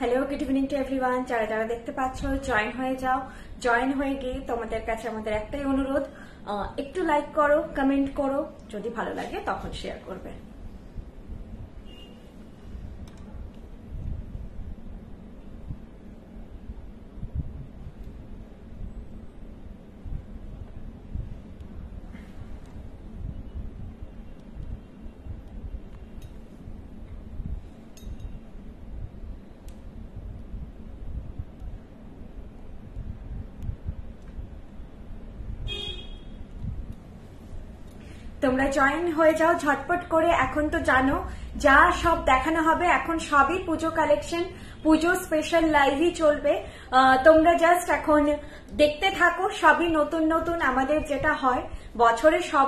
Hello, good evening to everyone. যারা যারা দেখতে পাচ্ছ জয়েন হয়ে যাও। জয়েন হয়ে গিয়ে তোমাদের কাছে আমাদের একটাই অনুরোধ, একটু লাইক করো, কমেন্ট করো, যদি ভালো লাগে তখন শেয়ার করবে। তোমরা জয়েন হয়ে যাও ঝটপট করে। এখন তো জানো যা সব দেখানো হবে এখন সবই পুজো কালেকশন, পুজো স্পেশাল লাইভই চলবে। তোমরা জাস্ট এখন দেখতে থাকো। সবই নতুন নতুন আমাদের যেটা হয় বছরে সব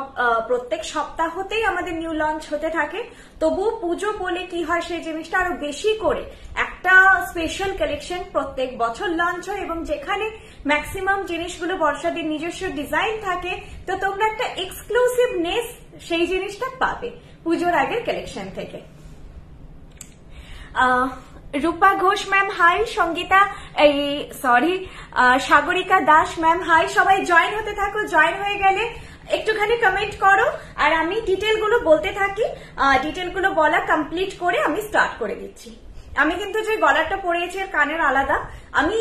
প্রত্যেক সপ্তাহতেই আমাদের নিউ লঞ্চ হতে থাকে। তবু পুজো বলে কি হয় সেই জিনিসটা আরো বেশি করে একটা স্পেশাল কালেকশন প্রত্যেক বছর লঞ্চ হয়, এবং যেখানে ম্যাক্সিমাম জিনিসগুলো বর্ষাদের নিজস্ব ডিজাইন থাকে, তো তোমরা একটা এক্সক্লুসিভনেস সেই জিনিসটা পাবে পুজোর আগের কালেকশন থেকে। Rupa Ghosh ma'am hi, Sangeeta Sagarika Das ma'am hi. সবাই জয়েন হতে থাকো। জয়েন হয়ে গেলে একটুখানি কমেন্ট করো আর আমি ডিটেলগুলো বলতে থাকি। ডিটেলগুলো বলা কমপ্লিট করে আমি স্টার্ট করে দিচ্ছি। আমি কিন্তু যে গলাটা পরিয়েছি এর কানের আলাদা। আমি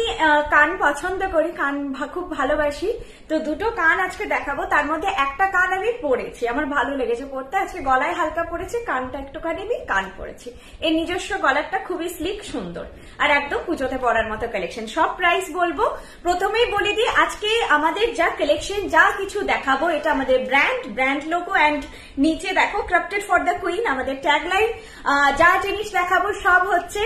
কান পছন্দ করি, কান খুব ভালোবাসি, তো দুটো কান আজকে দেখাবো। তার মধ্যে একটা কান আমি পরেছি, আমার ভালো লেগেছে পরতে। আজকে গলায় হালকা পরেছি, কানটা একটুখানি আমি কান পরেছি। এই নিজস্ব গলাটা খুবই স্লিক, সুন্দর আর একদম পুজোতে পরার মতো কালেকশন। সব প্রাইস বলবো। প্রথমেই বলে দিই আজকে আমাদের যা কালেকশন যা কিছু দেখাবো এটা আমাদের ব্র্যান্ড লোগো অ্যান্ড নিচে দেখো ক্রাফটেড ফর দ্য কুইন আমাদের ট্যাগলাইন। যা জিনিস দেখাবো সব হচ্ছে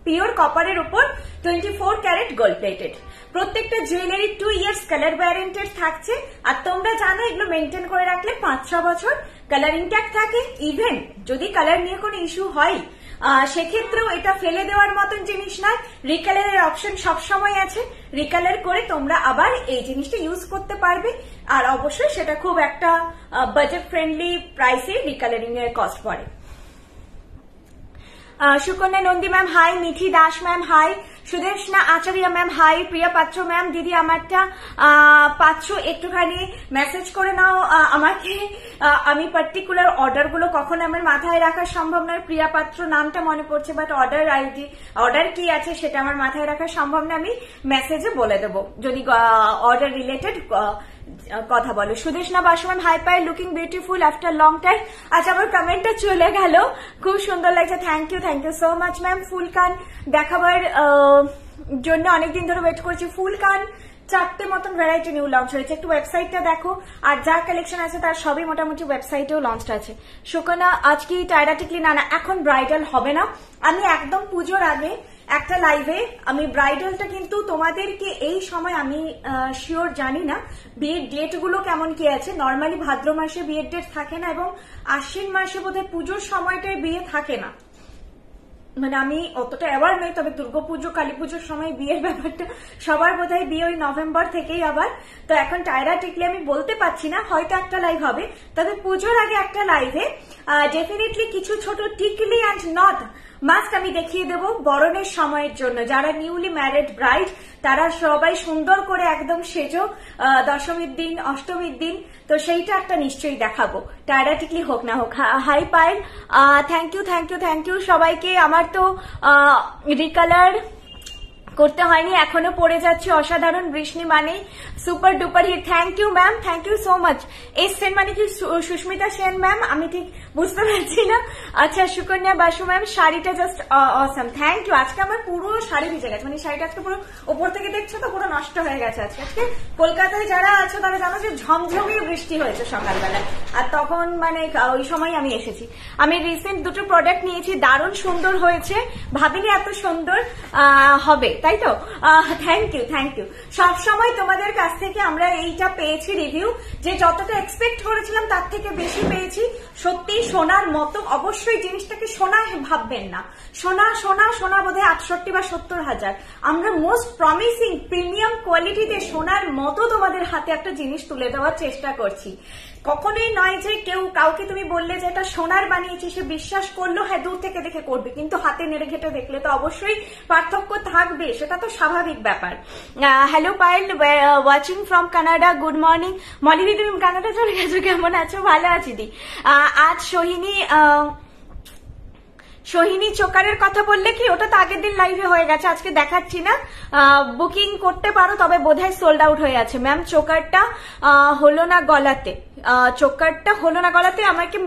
পিওর কপারের উপর 24 ক্যারেট গোল্ড প্লেটেড। প্রত্যেকটা জুয়েলারি 2 ইয়ার্স কালার ওয়ারেন্টেড থাকছে। আর তোমরা জানো এগুলো মেনটেন করে রাখলে 5-6 বছর কালার ইনট্যাক্ট থাকে। ইভেন যদি কালার নিয়ে কোনো ইস্যু হয় সেক্ষেত্রেও এটা ফেলে দেওয়ার মতন জিনিস নয়। রিকালারের অপশন সবসময় আছে। রিকালার করে তোমরা আবার এই জিনিসটা ইউজ করতে পারবে। আর অবশ্যই সেটা খুব একটা বাজেট ফ্রেন্ডলি প্রাইসে রিকালারিং এর কস্ট পড়ে। Sukanya Nandi ma'am hi, Mithi Das ma'am hi, Sudeshna Acharya ma'am hi, Priya Patra ma'am. দিদি আমারটা পাচ্ছ একটুখানি মেসেজ করে নাও আমাকে। আমি পার্টিকুলার অর্ডারগুলো কখন আমার মাথায় রাখা সম্ভব নয়। প্রিয়া পাত্র নামটা মনে পড়ছে, বাট অর্ডার কি আছে সেটা আমার মাথায় রাখা সম্ভব না। আমি মেসেজে বলে দেবো যদি অর্ডার রিলেটেড কথা বলো। সুদেশনা বাসু ম্যাম হাই পাই, looking beautiful after long time. আচ্ছা আমার কমেন্টটা চলে গেল, খুব সুন্দর লাগছে। Thank you so much ma'am. ফুল কান দেখাবার জন্য অনেকদিন ধরে ওয়েট করছি। ফুল কান 4টে মতন ভ্যারাইটি নিউ লঞ্চ হয়েছে। একটু ওয়েবসাইটটা দেখো। আর যা কালেকশন আছে তার সবই মোটামুটি ওয়েবসাইটেও লঞ্চ আছে। সুকন্যা আজকে টাইরাটিকলি না এখন ব্রাইডাল হবে না। আমি একদম পুজোর আগে একটা লাইভে আমি ব্রাইডালটা কিন্তু তোমাদেরকে এই সময় আমি শিওর জানি না বিয়ের ডেট গুলো কেমন কি আছে। নর্মালি ভাদ্র মাসে বিয়ের ডেট থাকে না, এবং আশ্বিন মাসে বোধহয় পুজোর সময়টায় বিয়ে থাকে না। মানে আমি অতটা অ্যাওয়ার নই, তবে দুর্গাপুজো কালী পুজোর সময় বিয়ের ব্যাপারটা সবার বোধহয় বিয়ে ওই নভেম্বর থেকেই আবার। তো এখন টাইরাটিকলি আমি বলতে পারছি না, হয়তো একটা লাইভ হবে। তবে পুজোর আগে একটা লাইভে ডেফিনেটলি কিছু ছোট টিকলি অ্যান্ড নট মাস্ক আমি দেখিয়ে দেব বরণের সময়ের জন্য। যারা নিউলি ম্যারিড ব্রাইড তারা সবাই সুন্দর করে একদম সেজো দশমীর দিন অষ্টমীর দিন, তো সেইটা একটা নিশ্চয়ই দেখাবো, টাইরাটিকলি হোক না হোক। হাই পাইল, থ্যাংক ইউ সবাইকে। আমার তো রিকালার করতে হয়নি, এখনো পড়ে যাচ্ছে অসাধারণ। বৃষ্ণি মানে super duper hit. Thank you ma'am, thank you so much. এই সেন মানে কি সুস্মিতা সেন ম্যাম? আমি ঠিক বুঝতে পারছি না। আচ্ছা সুকন্যা বাসু ম্যাম, শাড়িটা জাস্ট অসাম। Thank you. আজকে আমার পুরো শাড়ি ভিজে গেছে, মানে শাড়িটা আজকে পুরো ওপর থেকে দেখছো তো পুরো নষ্ট হয়ে গেছে। আজকে কলকাতায় যারা আছো তারা জানো যে ঝমঝমি বৃষ্টি হয়েছে সকালবেলায়, আর তখন মানে ওই সময় আমি এসেছি। আমি রিসেন্ট দুটো প্রোডাক্ট নিয়েছি, দারুণ সুন্দর হয়েছে, ভাবিনি এত সুন্দর হবে। তাই তো? Thank you. সবসময় তোমাদের কাছ থেকে আমরা এইটা পেয়েছি রিভিউ, যে যতটা এক্সপেক্ট করেছিলাম তার থেকে বেশি পেয়েছি। সত্যি সোনার মতো, অবশ্যই জিনিসটাকে সোনা ভাববেন না, সোনা বোধহয় 68 বা 70,000। আমরা মোস্ট প্রমিসিং প্রিমিয়াম কোয়ালিটিতে সোনার মতো তোমাদের হাতে একটা জিনিস তুলে দেওয়ার চেষ্টা করছি। কখনোই নয় যে কাউকে তুমি বললে যে এটা সোনার বানিয়েছি, সে বিশ্বাস করলো, হ্যাঁ দূর থেকে দেখে করবে, কিন্তু হাতে নেড়ে ঘেটে দেখলে তো অবশ্যই পার্থক্য থাকবে, সেটা তো স্বাভাবিক ব্যাপার। Hello Payel, watching from Canada, good morning. Moli দিদি তুমি কানাডা চলে গেছো, কেমন আছো? ভালো আছি দি। আজ সোহিনী চোকারের কথা বললে কি, ওটা তো আগের দিন লাইভে হয়ে গেছে, আজকে দেখাচ্ছি না। বুকিং করতে পারো, তবে বোধহয় সোল্ড আউট হয়ে আছে। ম্যাম চোকারটা হলো না গলাতে, আমাকে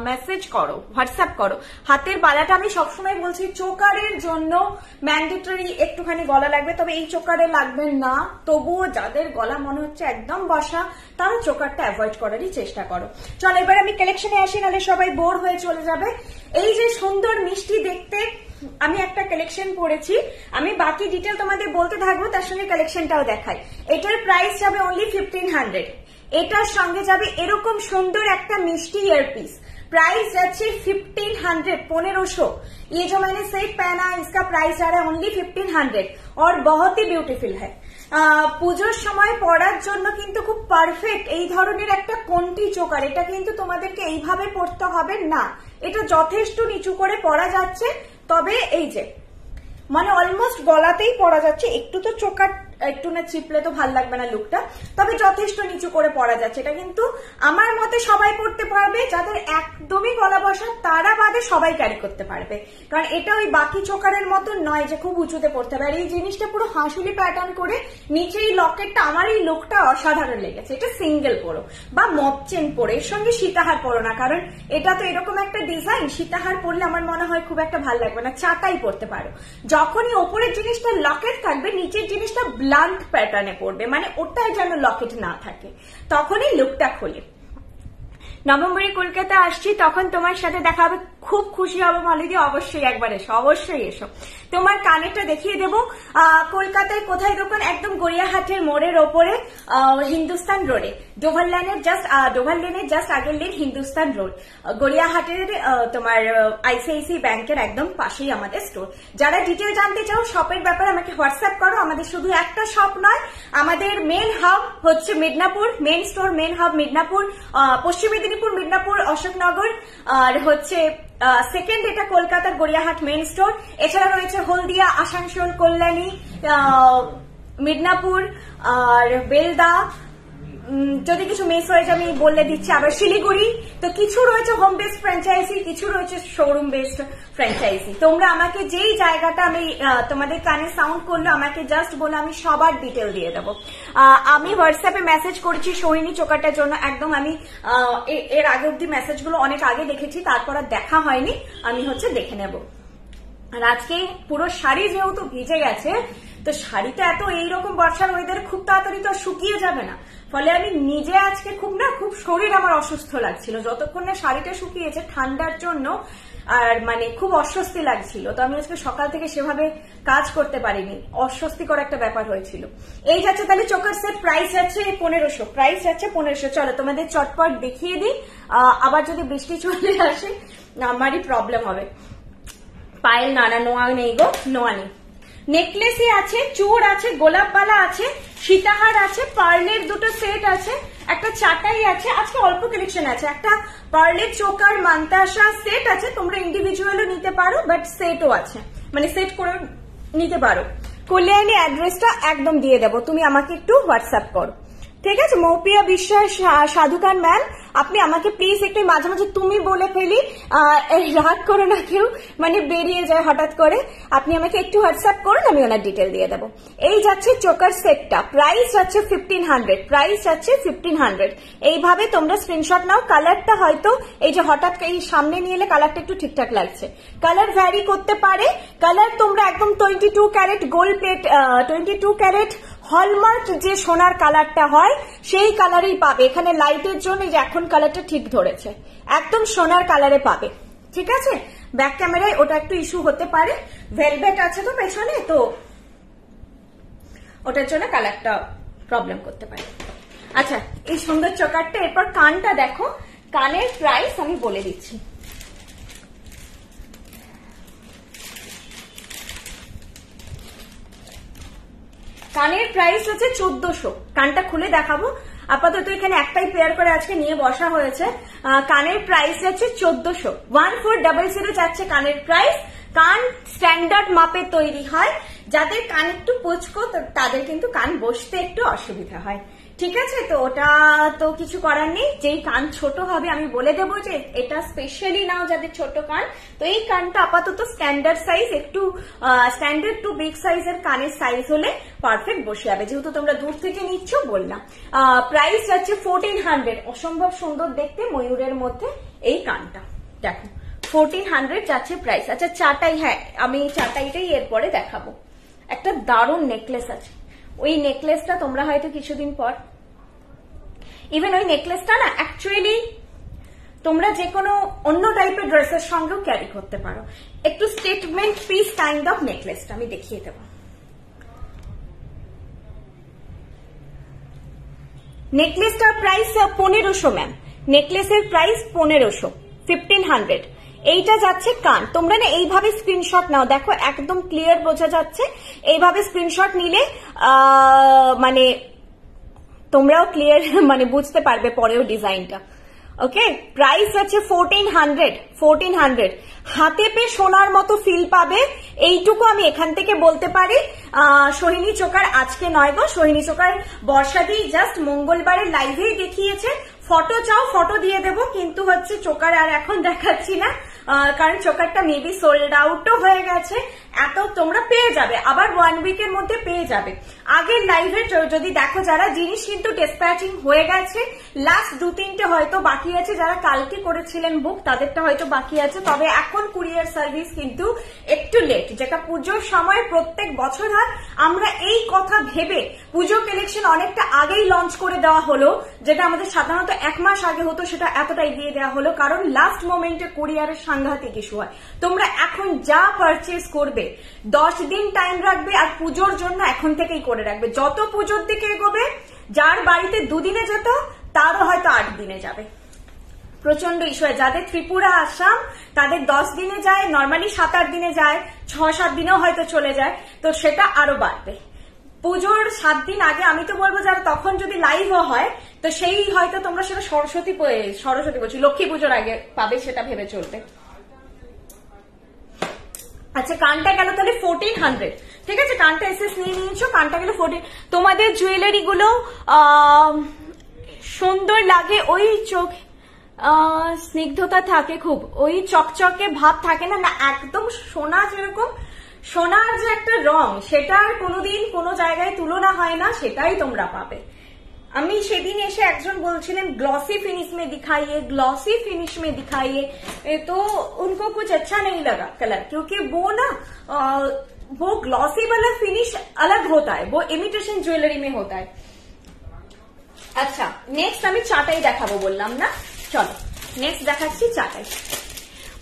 মেসেজ করো, হোয়াটসঅ্যাপ করো। হাতের বালাটা আমি সবসময় বলছি চোকারের জন্য ম্যান্ডেটরি একটুখানি গলা লাগবে, তবে এই চোকারে লাগবে না। তবুও যাদের গলা মনে হচ্ছে একদম বসা, তারা চোকারটা অ্যাভয়েড করারই চেষ্টা করো। চলো এবার আমি কালেকশনে আসি, নাহলে সবাই বোর হয়ে চলে যাবে। এই যে সুন্দর মিষ্টি দেখতে আমি একটা কালেকশন পড়েছি, আমি বাকি ডিটেল তোমাদের বলতে থাকবো, তার সঙ্গে কালেকশনটাও দেখাই। এটার প্রাইস যাবে অনলি 1500। এটার সঙ্গে যাবে এরকম সুন্দর একটা মিষ্টি ইয়ারপিস, प्राइस যাচ্ছে 1500, 1500। ये जो मैंने सेट पहना इसका प्राइस जा रहा है ओनली 1500 और बहुत ही ब्यूटीफुल है। পুজোর সময় পরার জন্য কিন্তু খুব পারফেক্ট এই ধরনের একটা কোনটি চোকার। এটা কিন্তু তোমাদেরকে এইভাবে পরতে হবে না, এটা যথেষ্ট নিচু করে পরা যাচ্ছে। তবে এই যে মানে অলমোস্ট গলাতেই পরা যাচ্ছে, একটু তো চোকার একটু না চিপলে তো ভাল লাগবে না লুকটা, তবে যথেষ্ট নিচু করে পরা যাচ্ছে। এটা কিন্তু আমার মতে সবাই পরতে পারবে, যাদের একদমই গলা বসা তারা বাদে সবাই ক্যারি করতে পারবে, কারণ এটা ওই বাকি চোকারের মতো নয় যে খুব উঁচুতে পড়তে হবে। আর এই জিনিসটা পুরো হাঁসুলি প্যাটার্ন করে নিচে এই লকেটটা, আমার এই লুকটা অসাধারণ লেগেছে। এটা সিঙ্গেল পরো বা মপ চেন পরে, এর সঙ্গে সীতাহার পরো না, কারণ এটা তো এরকম একটা ডিজাইন, সীতাহার পরলে আমার মনে হয় খুব একটা ভালো লাগবে না। চাটাই পরতে পারো, যখনই ওপরের জিনিসটা লকেট থাকবে, নিচের জিনিসটা ব্লান্ট প্যাটার্নে পড়বে, মানে ওটাই যেন লকেট না থাকে, তখনই লুকটা খোলে। নভেম্বরে কলকাতা আসছি, তখন তোমার সাথে দেখা হবে, খুব খুশি হবো মালিদি। অবশ্যই একবার এসো, অবশ্যই এসো, তোমার কানেরটা দেখিয়ে দেবো। কলকাতায় কোথায় দোকান? একদম গড়িয়াহাটের মোড়ের ওপরে, হিন্দুস্তান রোডে, ডোভার লেনের জাস্ট আগের লেন হিন্দুস্তান রোড, গড়িয়াহাটের তোমার আইসিআইসি ব্যাংকের একদম পাশেই আমাদের স্টোর। যারা ডিটেল জানতে চাও শপের ব্যাপারে আমাকে হোয়াটসঅ্যাপ করো। আমাদের শুধু একটা শপ নয়, আমাদের মেন হাব হচ্ছে Midnapore, main store main hub Midnapore, Paschim Medinipur, Midnapore, Ashoknagar, আর হচ্ছে সেকেন্ড এটা কলকাতার গড়িয়াহাট মেন স্টোর। এছাড়া রয়েছে হলদিয়া, আসানসোল, কল্যাণী, মিদনাপুর আর বেলদা। যদি কিছু মিস হয়েছে আমি বলে দিচ্ছি, আবার শিলিগুড়ি। তো কিছু রয়েছে হোম বেসড ফ্র্যাঞ্চাইজি, কিছু রয়েছে শোরুম বেসড ফ্র্যাঞ্চাইজি। তোমরা আমাকে যেই জায়গাটা আমি তোমাদের কানে সাউন্ড করলো আমাকে জাস্ট বলে আমি সবার ডিটেল দিয়ে দেবো। আমি হোয়াটসঅ্যাপে মেসেজ করেছি সোহিনী চোকারটার জন্য, একদম আমি এর আগে অব্দি মেসেজগুলো অনেক আগে দেখেছি, তারপর আর দেখা হয়নি, আমি হচ্ছে দেখে নেব। আর আজকে পুরো শাড়ি যেহেতু ভিজে গেছে, তো শাড়িটা এত এইরকম বর্ষার ওয়েদারে খুব তাড়াতাড়ি তো শুকিয়ে যাবে না, ফলে আমি নিজে আজকে খুব শরীর আমার অসুস্থ লাগছিল যতক্ষণ না শাড়িটা শুকিয়েছে ঠান্ডার জন্য, আর মানে খুব অস্বস্তি লাগছিল। তো আমি আজকে সকাল থেকে সেভাবে কাজ করতে পারিনি, অস্বস্তিকর একটা ব্যাপার হয়েছিল। এই যাচ্ছে তাহলে চোকার সেট, প্রাইস আছে 1500। চলো তোমাদের চটপট দেখিয়ে দিই, আবার যদি বৃষ্টি চলে আসে আমারই প্রবলেম হবে। পায়েল না নোয়া নেই গো, নোয়া নেই। নেকলেসই আছে, চূড় আছে, গোলাপ বালা আছে, সীতাহার আছে, পার্লের দুটো সেট আছে, একটা চাটাই আছে। আজকে অল্প কালেকশন আছে, একটা পার্লের চোকার মান্তাসা সেট আছে, তোমরা ইন্ডিভিজুয়ালও নিতে পারো, বাট সেটও আছে, মানে সেট করে নিতে পারো। কল্যাণী অ্যাড্রেসটা একদম দিয়ে দেবো, তুমি আমাকে একটু হোয়াটসঅ্যাপ করো, ঠিক আছে? মৌপিয়া বিশ্বাস সাধুকান ম্যাম, আপনি আমাকে প্লিজ একটু মাঝে মাঝে তুমি বলে ফেলি, রাগ করো না কেউ, মানে বেরিয়ে যায় হঠাৎ করে। আপনি আমাকে একটু হোয়াটসঅ্যাপ করুন, আমি ওনার ডিটেল দিয়ে দেবো। এই যাচ্ছে চোকার সেটটা, প্রাইস যাচ্ছে 1500। এইভাবে তোমরা স্ক্রিনশট নাও। কালারটা হয়তো এই যে হঠাৎ এই সামনে নিয়ে এলে কালারটা একটু ঠিকঠাক লাগছে, কালার ভ্যারি করতে পারে। কালার তোমরা একদম 22 carat gold plate, 22 carat hallmark যে সোনার কালারটা হয় সেই কালারেই পাবে। এখানে লাইটের জন্য যে এখন কালারটা ঠিক ধরেছে, একদম সোনার কালারে পাবে, ঠিক আছে? ব্যাক ক্যামেরায় ওটা একটু ইস্যু হতে পারে, ভেলভেট আছে তো পেছনে, তো ওটার জন্য কালারটা প্রবলেম করতে পারে। আচ্ছা, এই সুন্দর চোকারটা। এরপর কানটা দেখো, কানের প্রাইস আমি বলে দিচ্ছি। কানের প্রাইস হচ্ছে 1400। কানটা খুলে দেখাবো, আপাতত এখানে একটাই পেয়ার করে আজকে নিয়ে বসা হয়েছে। কানের প্রাইস যাচ্ছে 1400, 1400 যাচ্ছে কানের প্রাইস। কান স্ট্যান্ডার্ড মাপে তৈরি হয়, যাদের কান একটু পুচকো তাদের কিন্তু কান বসতে একটু অসুবিধা হয়, ঠিক আছে? তো ওটা তো কিছু করার নেই। যেই কান ছোট হবে আমি বলে দেবো যে এটা স্পেশালি নাও যাদের ছোট কান। তো এই কানটা আপাতত স্ট্যান্ডার্ড সাইজ, একটু স্ট্যান্ডার্ড টু বিগ সাইজের কানের সাইজ হলে পারফেক্ট বসে যাবে, যেহেতু তোমরা দূর থেকে নিচ্ছ বললাম। প্রাইস যাচ্ছে 1400। অসম্ভব সুন্দর দেখতে ময়ূরের মধ্যে এই কানটা দেখো, 1400 যাচ্ছে প্রাইস। আচ্ছা চাটাই, হ্যাঁ আমি চাটাইটাই এরপরে দেখাবো। একটা দারুণ নেকলেস আছে, ওই নেকলেসটা তোমরা হয়তো কিছুদিন পর, ইভেন ওই নেকলেসটা না অ্যাকচুয়ালি তোমরা যে কোনো অন্য টাইপের ড্রেসের সঙ্গেও ক্যারি করতে পারো। একটু স্টেটমেন্ট পিস কাইন্ড অফ নেকলেসটা আমি দেখিয়ে দেবো। নেকলেসটার প্রাইস 1500 ম্যাম, নেকলেসের প্রাইস 1500, 1500। এইটা যাচ্ছে কান। তোমরা না এইভাবে স্ক্রিনশট নাও, দেখো একদম ক্লিয়ার বোঝা যাচ্ছে। এইভাবে স্ক্রিনশট নিলে মানে তোমরাও ক্লিয়ার মানে বুঝতে পারবে পরেও ডিজাইনটা। ওকে, প্রাইস আছে 1400। হাতে পেয়ে সোনার মতো ফিল পাবে, এইটুকু আমি এখান থেকে বলতে পারি। সোহিনী চোকার আজকে নয় গো, সোহিনী চোকার বর্ষাদি জাস্ট মঙ্গলবারের লাইভেই দেখিয়েছে। ফটো চাও ফটো দিয়ে দেবো, কিন্তু হচ্ছে চোকার আর এখন দেখাচ্ছি না, কারণ চোকারটা মেবি সোল্ড আউটও হয়ে গেছে। এত তোমরা পেয়ে যাবে, আবার 1 উইকের মধ্যে পেয়ে যাবে। আগের লাইভে যদি দেখো, যারা জিনিস কিন্তু ডিসপ্যাচিং হয়ে গেছে, লাস্ট 2-3টে হয়তো বাকি আছে, যারা কালকে করেছিলেন বুক তাদেরটা হয়তো বাকি আছে। তবে এখন কুরিয়ার সার্ভিস কিন্তু একটু লেট, যেটা পুজোর সময় প্রত্যেক বছর হয়। আমরা এই কথা ভেবে পুজো কালেকশন অনেকটা আগেই লঞ্চ করে দেওয়া হলো, যেটা আমাদের সাধারণত 1 মাস আগে হতো, সেটা এতটাই দিয়ে দেওয়া হলো, কারণ লাস্ট মোমেন্টে কুরিয়ারের সাংঘাতিক ইস্যু হয়। তোমরা এখন যা পারচেজ করবে 10 দিন টাইম রাখবে, আর পুজোর জন্য এখন থেকেই করে রাখবে। যত পুজোর দিকে এগোবে, যার বাড়িতে 2 দিনে যেত তারও হয়তো 8 দিনে যাবে। প্রচন্ড ইস্যু হয়। যাদের ত্রিপুরা আসাম তাদের 10 দিনে যায়, নর্মালি 7-8 দিনে যায়, 6-7 দিনেও হয়তো চলে যায়, তো সেটা আরো বাড়বে। পুজোর 7 দিন আগে আমি তো বলবো যারা তখন যদি লাইভও হয়, তো সেই হয়তো তোমরা সেটা সরস্বতী বলছি লক্ষ্মী পুজোর আগে পাবে, সেটা ভেবে চলবে। আচ্ছা কানটা গেল তাহলে 1400, ঠিক আছে? কানটা এসএস নিয়ে নিয়েছো, কানটা গেল 14। তোমাদের জুয়েলারি গুলো সুন্দর লাগে, ওই চোখ স্নিগ্ধতা থাকে খুব, ওই চকচকে ভাব থাকে না, না একদম সোনা, যেরকম সোনার যে একটা রং সেটার কোনোদিন কোনো জায়গায় তুলনা হয় না, সেটাই তোমরা পাবে। আমি সেদিন এসে একজন বলছিলেন ग्लॉसी फिनिश में दिखाइए, ग्लॉसी फिनिश में दिखाइए, तो उनको कुछ अच्छा नहीं लगा कलर, क्योंकि वो ना वो ग्लॉसी वाला फिनिश अलग होता है, वो इमिटेशन ज्वेलरी में होता है। আচ্ছা নেক্সট আমি চাটাই দেখাবো বললাম না, চলো নেক্সট দেখাচ্ছি চাটাই।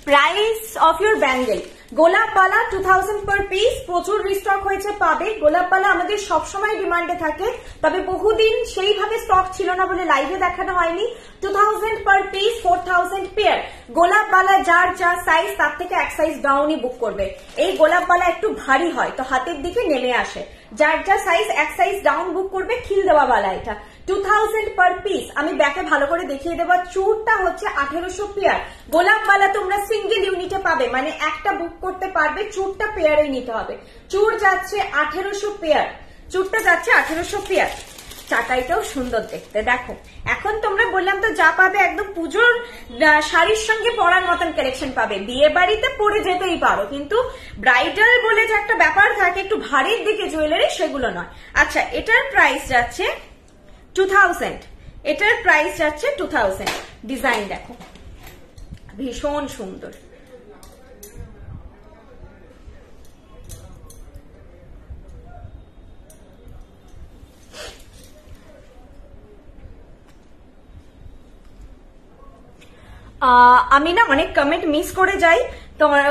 প্রাইস অফ ইউর ব্যাঙ্গেল, গোলাপবালা 2000 পার পিস, প্রচুর রিস্টক হয়েছে, পাবে। গোলাপবালা আমাদের সবসময় ডিমান্ডে থাকে, তবে বহুদিন সেইভাবে স্টক ছিল না বলে লাইভে দেখানো হয়নি। 2000 পার পিস, 4000 পেয়ার। গোলাপবালা যার যা সাইজ তার থেকে 1 সাইজ ডাউনই বুক করবে। এই গোলাপবালা একটু ভারী হয় তো হাতের দিকে নেমে আসে, যার যা সাইজ 1 সাইজ ডাউন বুক করবে। খিল দেওয়া বালা এটা 2000 পার পিস। আমি ব্যাকে ভালো করে দেখিয়ে দেবো। চুরটা হচ্ছে 1800 পেয়ার। গোলাপবালা তোমরা সিঙ্গেল ইউনিটে পাবে, মানে একটা বুক করতে পারবে, চুরটা পেয়ারে নিতে হবে। চুর যাচ্ছে 1800 পেয়ার, চুরটা যাচ্ছে 1800 পেয়ার। চাটাইটাও সুন্দর দেখতে, দেখো এখন তোমরা বললাম তো যা পাবে একদম পুজোর শাড়ির সঙ্গে পরার মতন কালেকশন পাবে। বিয়ে বাড়িতে পরে যেতেই পারো, কিন্তু ব্রাইডাল বলে যে একটা ব্যাপার থাকে একটু ভারীর দিকে জুয়েলারি, সেগুলো নয়। আচ্ছা এটার প্রাইস যাচ্ছে 2000, এটার প্রাইস যাচ্ছে 2000। ডিজাইন দেখো ভীষণ সুন্দর। আমি না অনেক কমেন্ট মিস করে যাই, তোমার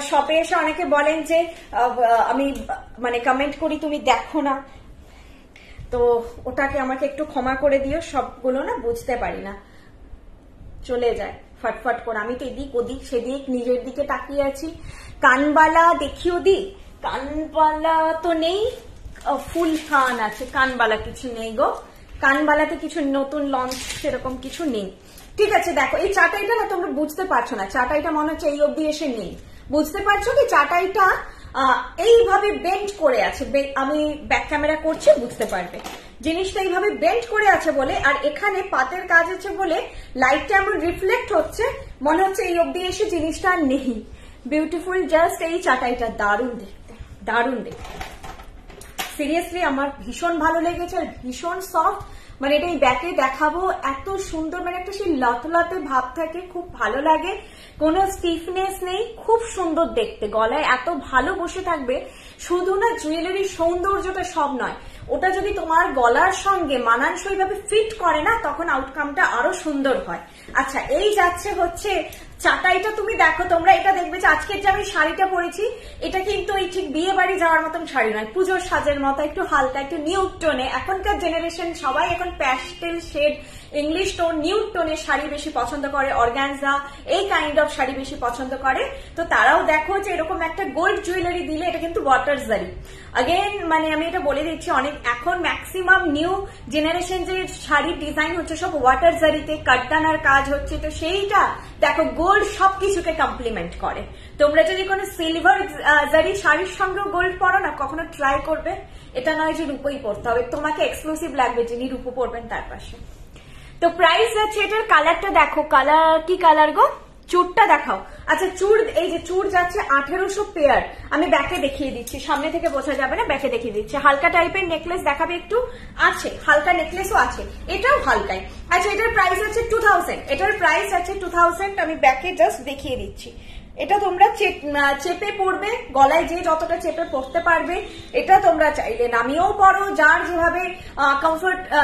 শপে এসে অনেকে বলেন যে আমি মানে কমেন্ট করি তুমি দেখো না, তো ওটাকে আমাকে একটু ক্ষমা করে দিও, সবগুলো না বুঝতে পারি না, চলে যায় ফটফট করে। আমি তো এদিক ওদিক সেদিক নিজের দিকে তাকিয়ে আছি। কানবালা দেখিও দি, কানবালা তো নেই, ফুল কান আছে, কানবালা কিছু নেই গো, কানবালাতে কিছু নতুন লঞ্চ সেরকম কিছু নেই। ঠিক আছে, দেখো এই চাটাইটা না তোমরা বুঝতে পারছো না, চাটাইটা মনে হচ্ছে এই অব্দি এসে নেই, বুঝতে পারছো কি? চাটাইটা এইভাবে বেন্ড করে আছে, আমি ব্যাক ক্যামেরা করছি বুঝতে পারবে। জিনিসটা এইভাবে বেন্ড করে আছে বলে, আর এখানে পাতের কাজ আছে বলে লাইটটা এমন রিফ্লেক্ট হচ্ছে, মনে হচ্ছে এই অব্দি এসে জিনিসটা আর নেই। বিউটিফুল, জাস্ট এই চাটাইটা দারুণ দেখতে, দারুণ দেখতে, সিরিয়াসলি আমার ভীষণ ভালো লেগেছে, আর ভীষণ সফট। মানে এটা এই ব্যাকে দেখাবো, এত সুন্দর, মানে একটা সেই লতলাতে ভাব থাকে, খুব ভালো লাগে, কোনো স্টিফনেস নেই, খুব সুন্দর দেখতে, গলায় এত ভালো বসে থাকবে। শুধু না জুয়েলারির সৌন্দর্যটা সব নয়, ওটা যদি তোমার গলার সঙ্গে মানানসই ভাবে ফিট করে না, তখন আউটকামটা আরো সুন্দর হয়। আচ্ছা, এই যাচ্ছে হচ্ছে চাটাইটা, তুমি দেখো, তোমরা এটা দেখবে যে আজকের যে আমি শাড়িটা পরেছি, এটা কিন্তু এই ঠিক বিয়ে বাড়ি যাওয়ার মতন শাড়ি নয়, পুজোর সাজের মতো, একটু হালকা, একটু নিউড টোনে। এখনকার জেনারেশন সবাই এখন pastel shade, English tone, nude টোনের শাড়ি বেশি পছন্দ করে, অর্গানজা এই কাইন্ড অফ শাড়ি বেশি পছন্দ করে। তো তারাও দেখো যে এরকম একটা গোল্ড জুয়েলারি দিলে, এটা কিন্তু ওয়াটার জারি। अगेन মানে আমি এটা বলে দিচ্ছি, অনেক এখন ম্যাক্সিমাম নিউ জেনারেশন যে শাড়ির ডিজাইন হচ্ছে সব ওয়াটার জারিতে, কাটদানার কাজ হচ্ছে, তো সেইটা দেখো গোল্ড সবকিছুকে কমপ্লিমেন্ট করে। তোমরা যদি কোনো সিলভার জারি শাড়ির সঙ্গেও গোল্ড পরো না, কখনো ট্রাই করবে, এটা নয় যে রূপোই পরতে হবে, তোমাকে এক্সক্লুসিভ লাগবে যিনি রূপো পরবেন তার পাশে। তো প্রাইস আছে, এটার কালারটা দেখো, কালার কি কালার গো, চুরটা দেখাও। আচ্ছা চুর, এই যে চুর যাচ্ছে 1800 পেয়ার, আমি ব্যাকে দেখিয়ে দিচ্ছি, সামনে থেকে বোঝা যাবে না, ব্যাকে দেখিয়ে দিচ্ছি। হালকা টাইপের নেকলেস দেখাবে একটু, আছে হালকা নেকলেসও আছে, এটাও হালকাই। আচ্ছা এটার প্রাইস আছে 2000, এটার প্রাইস আছে 2000, আমি ব্যাকে জাস্ট দেখিয়ে দিচ্ছি। এটা তোমরা চেপে পড়বে, গলায় যে যতটা চেপে পড়তে পারবে, এটা তোমরা চাইলে নামিয়েও পড়ো, যার যেভাবে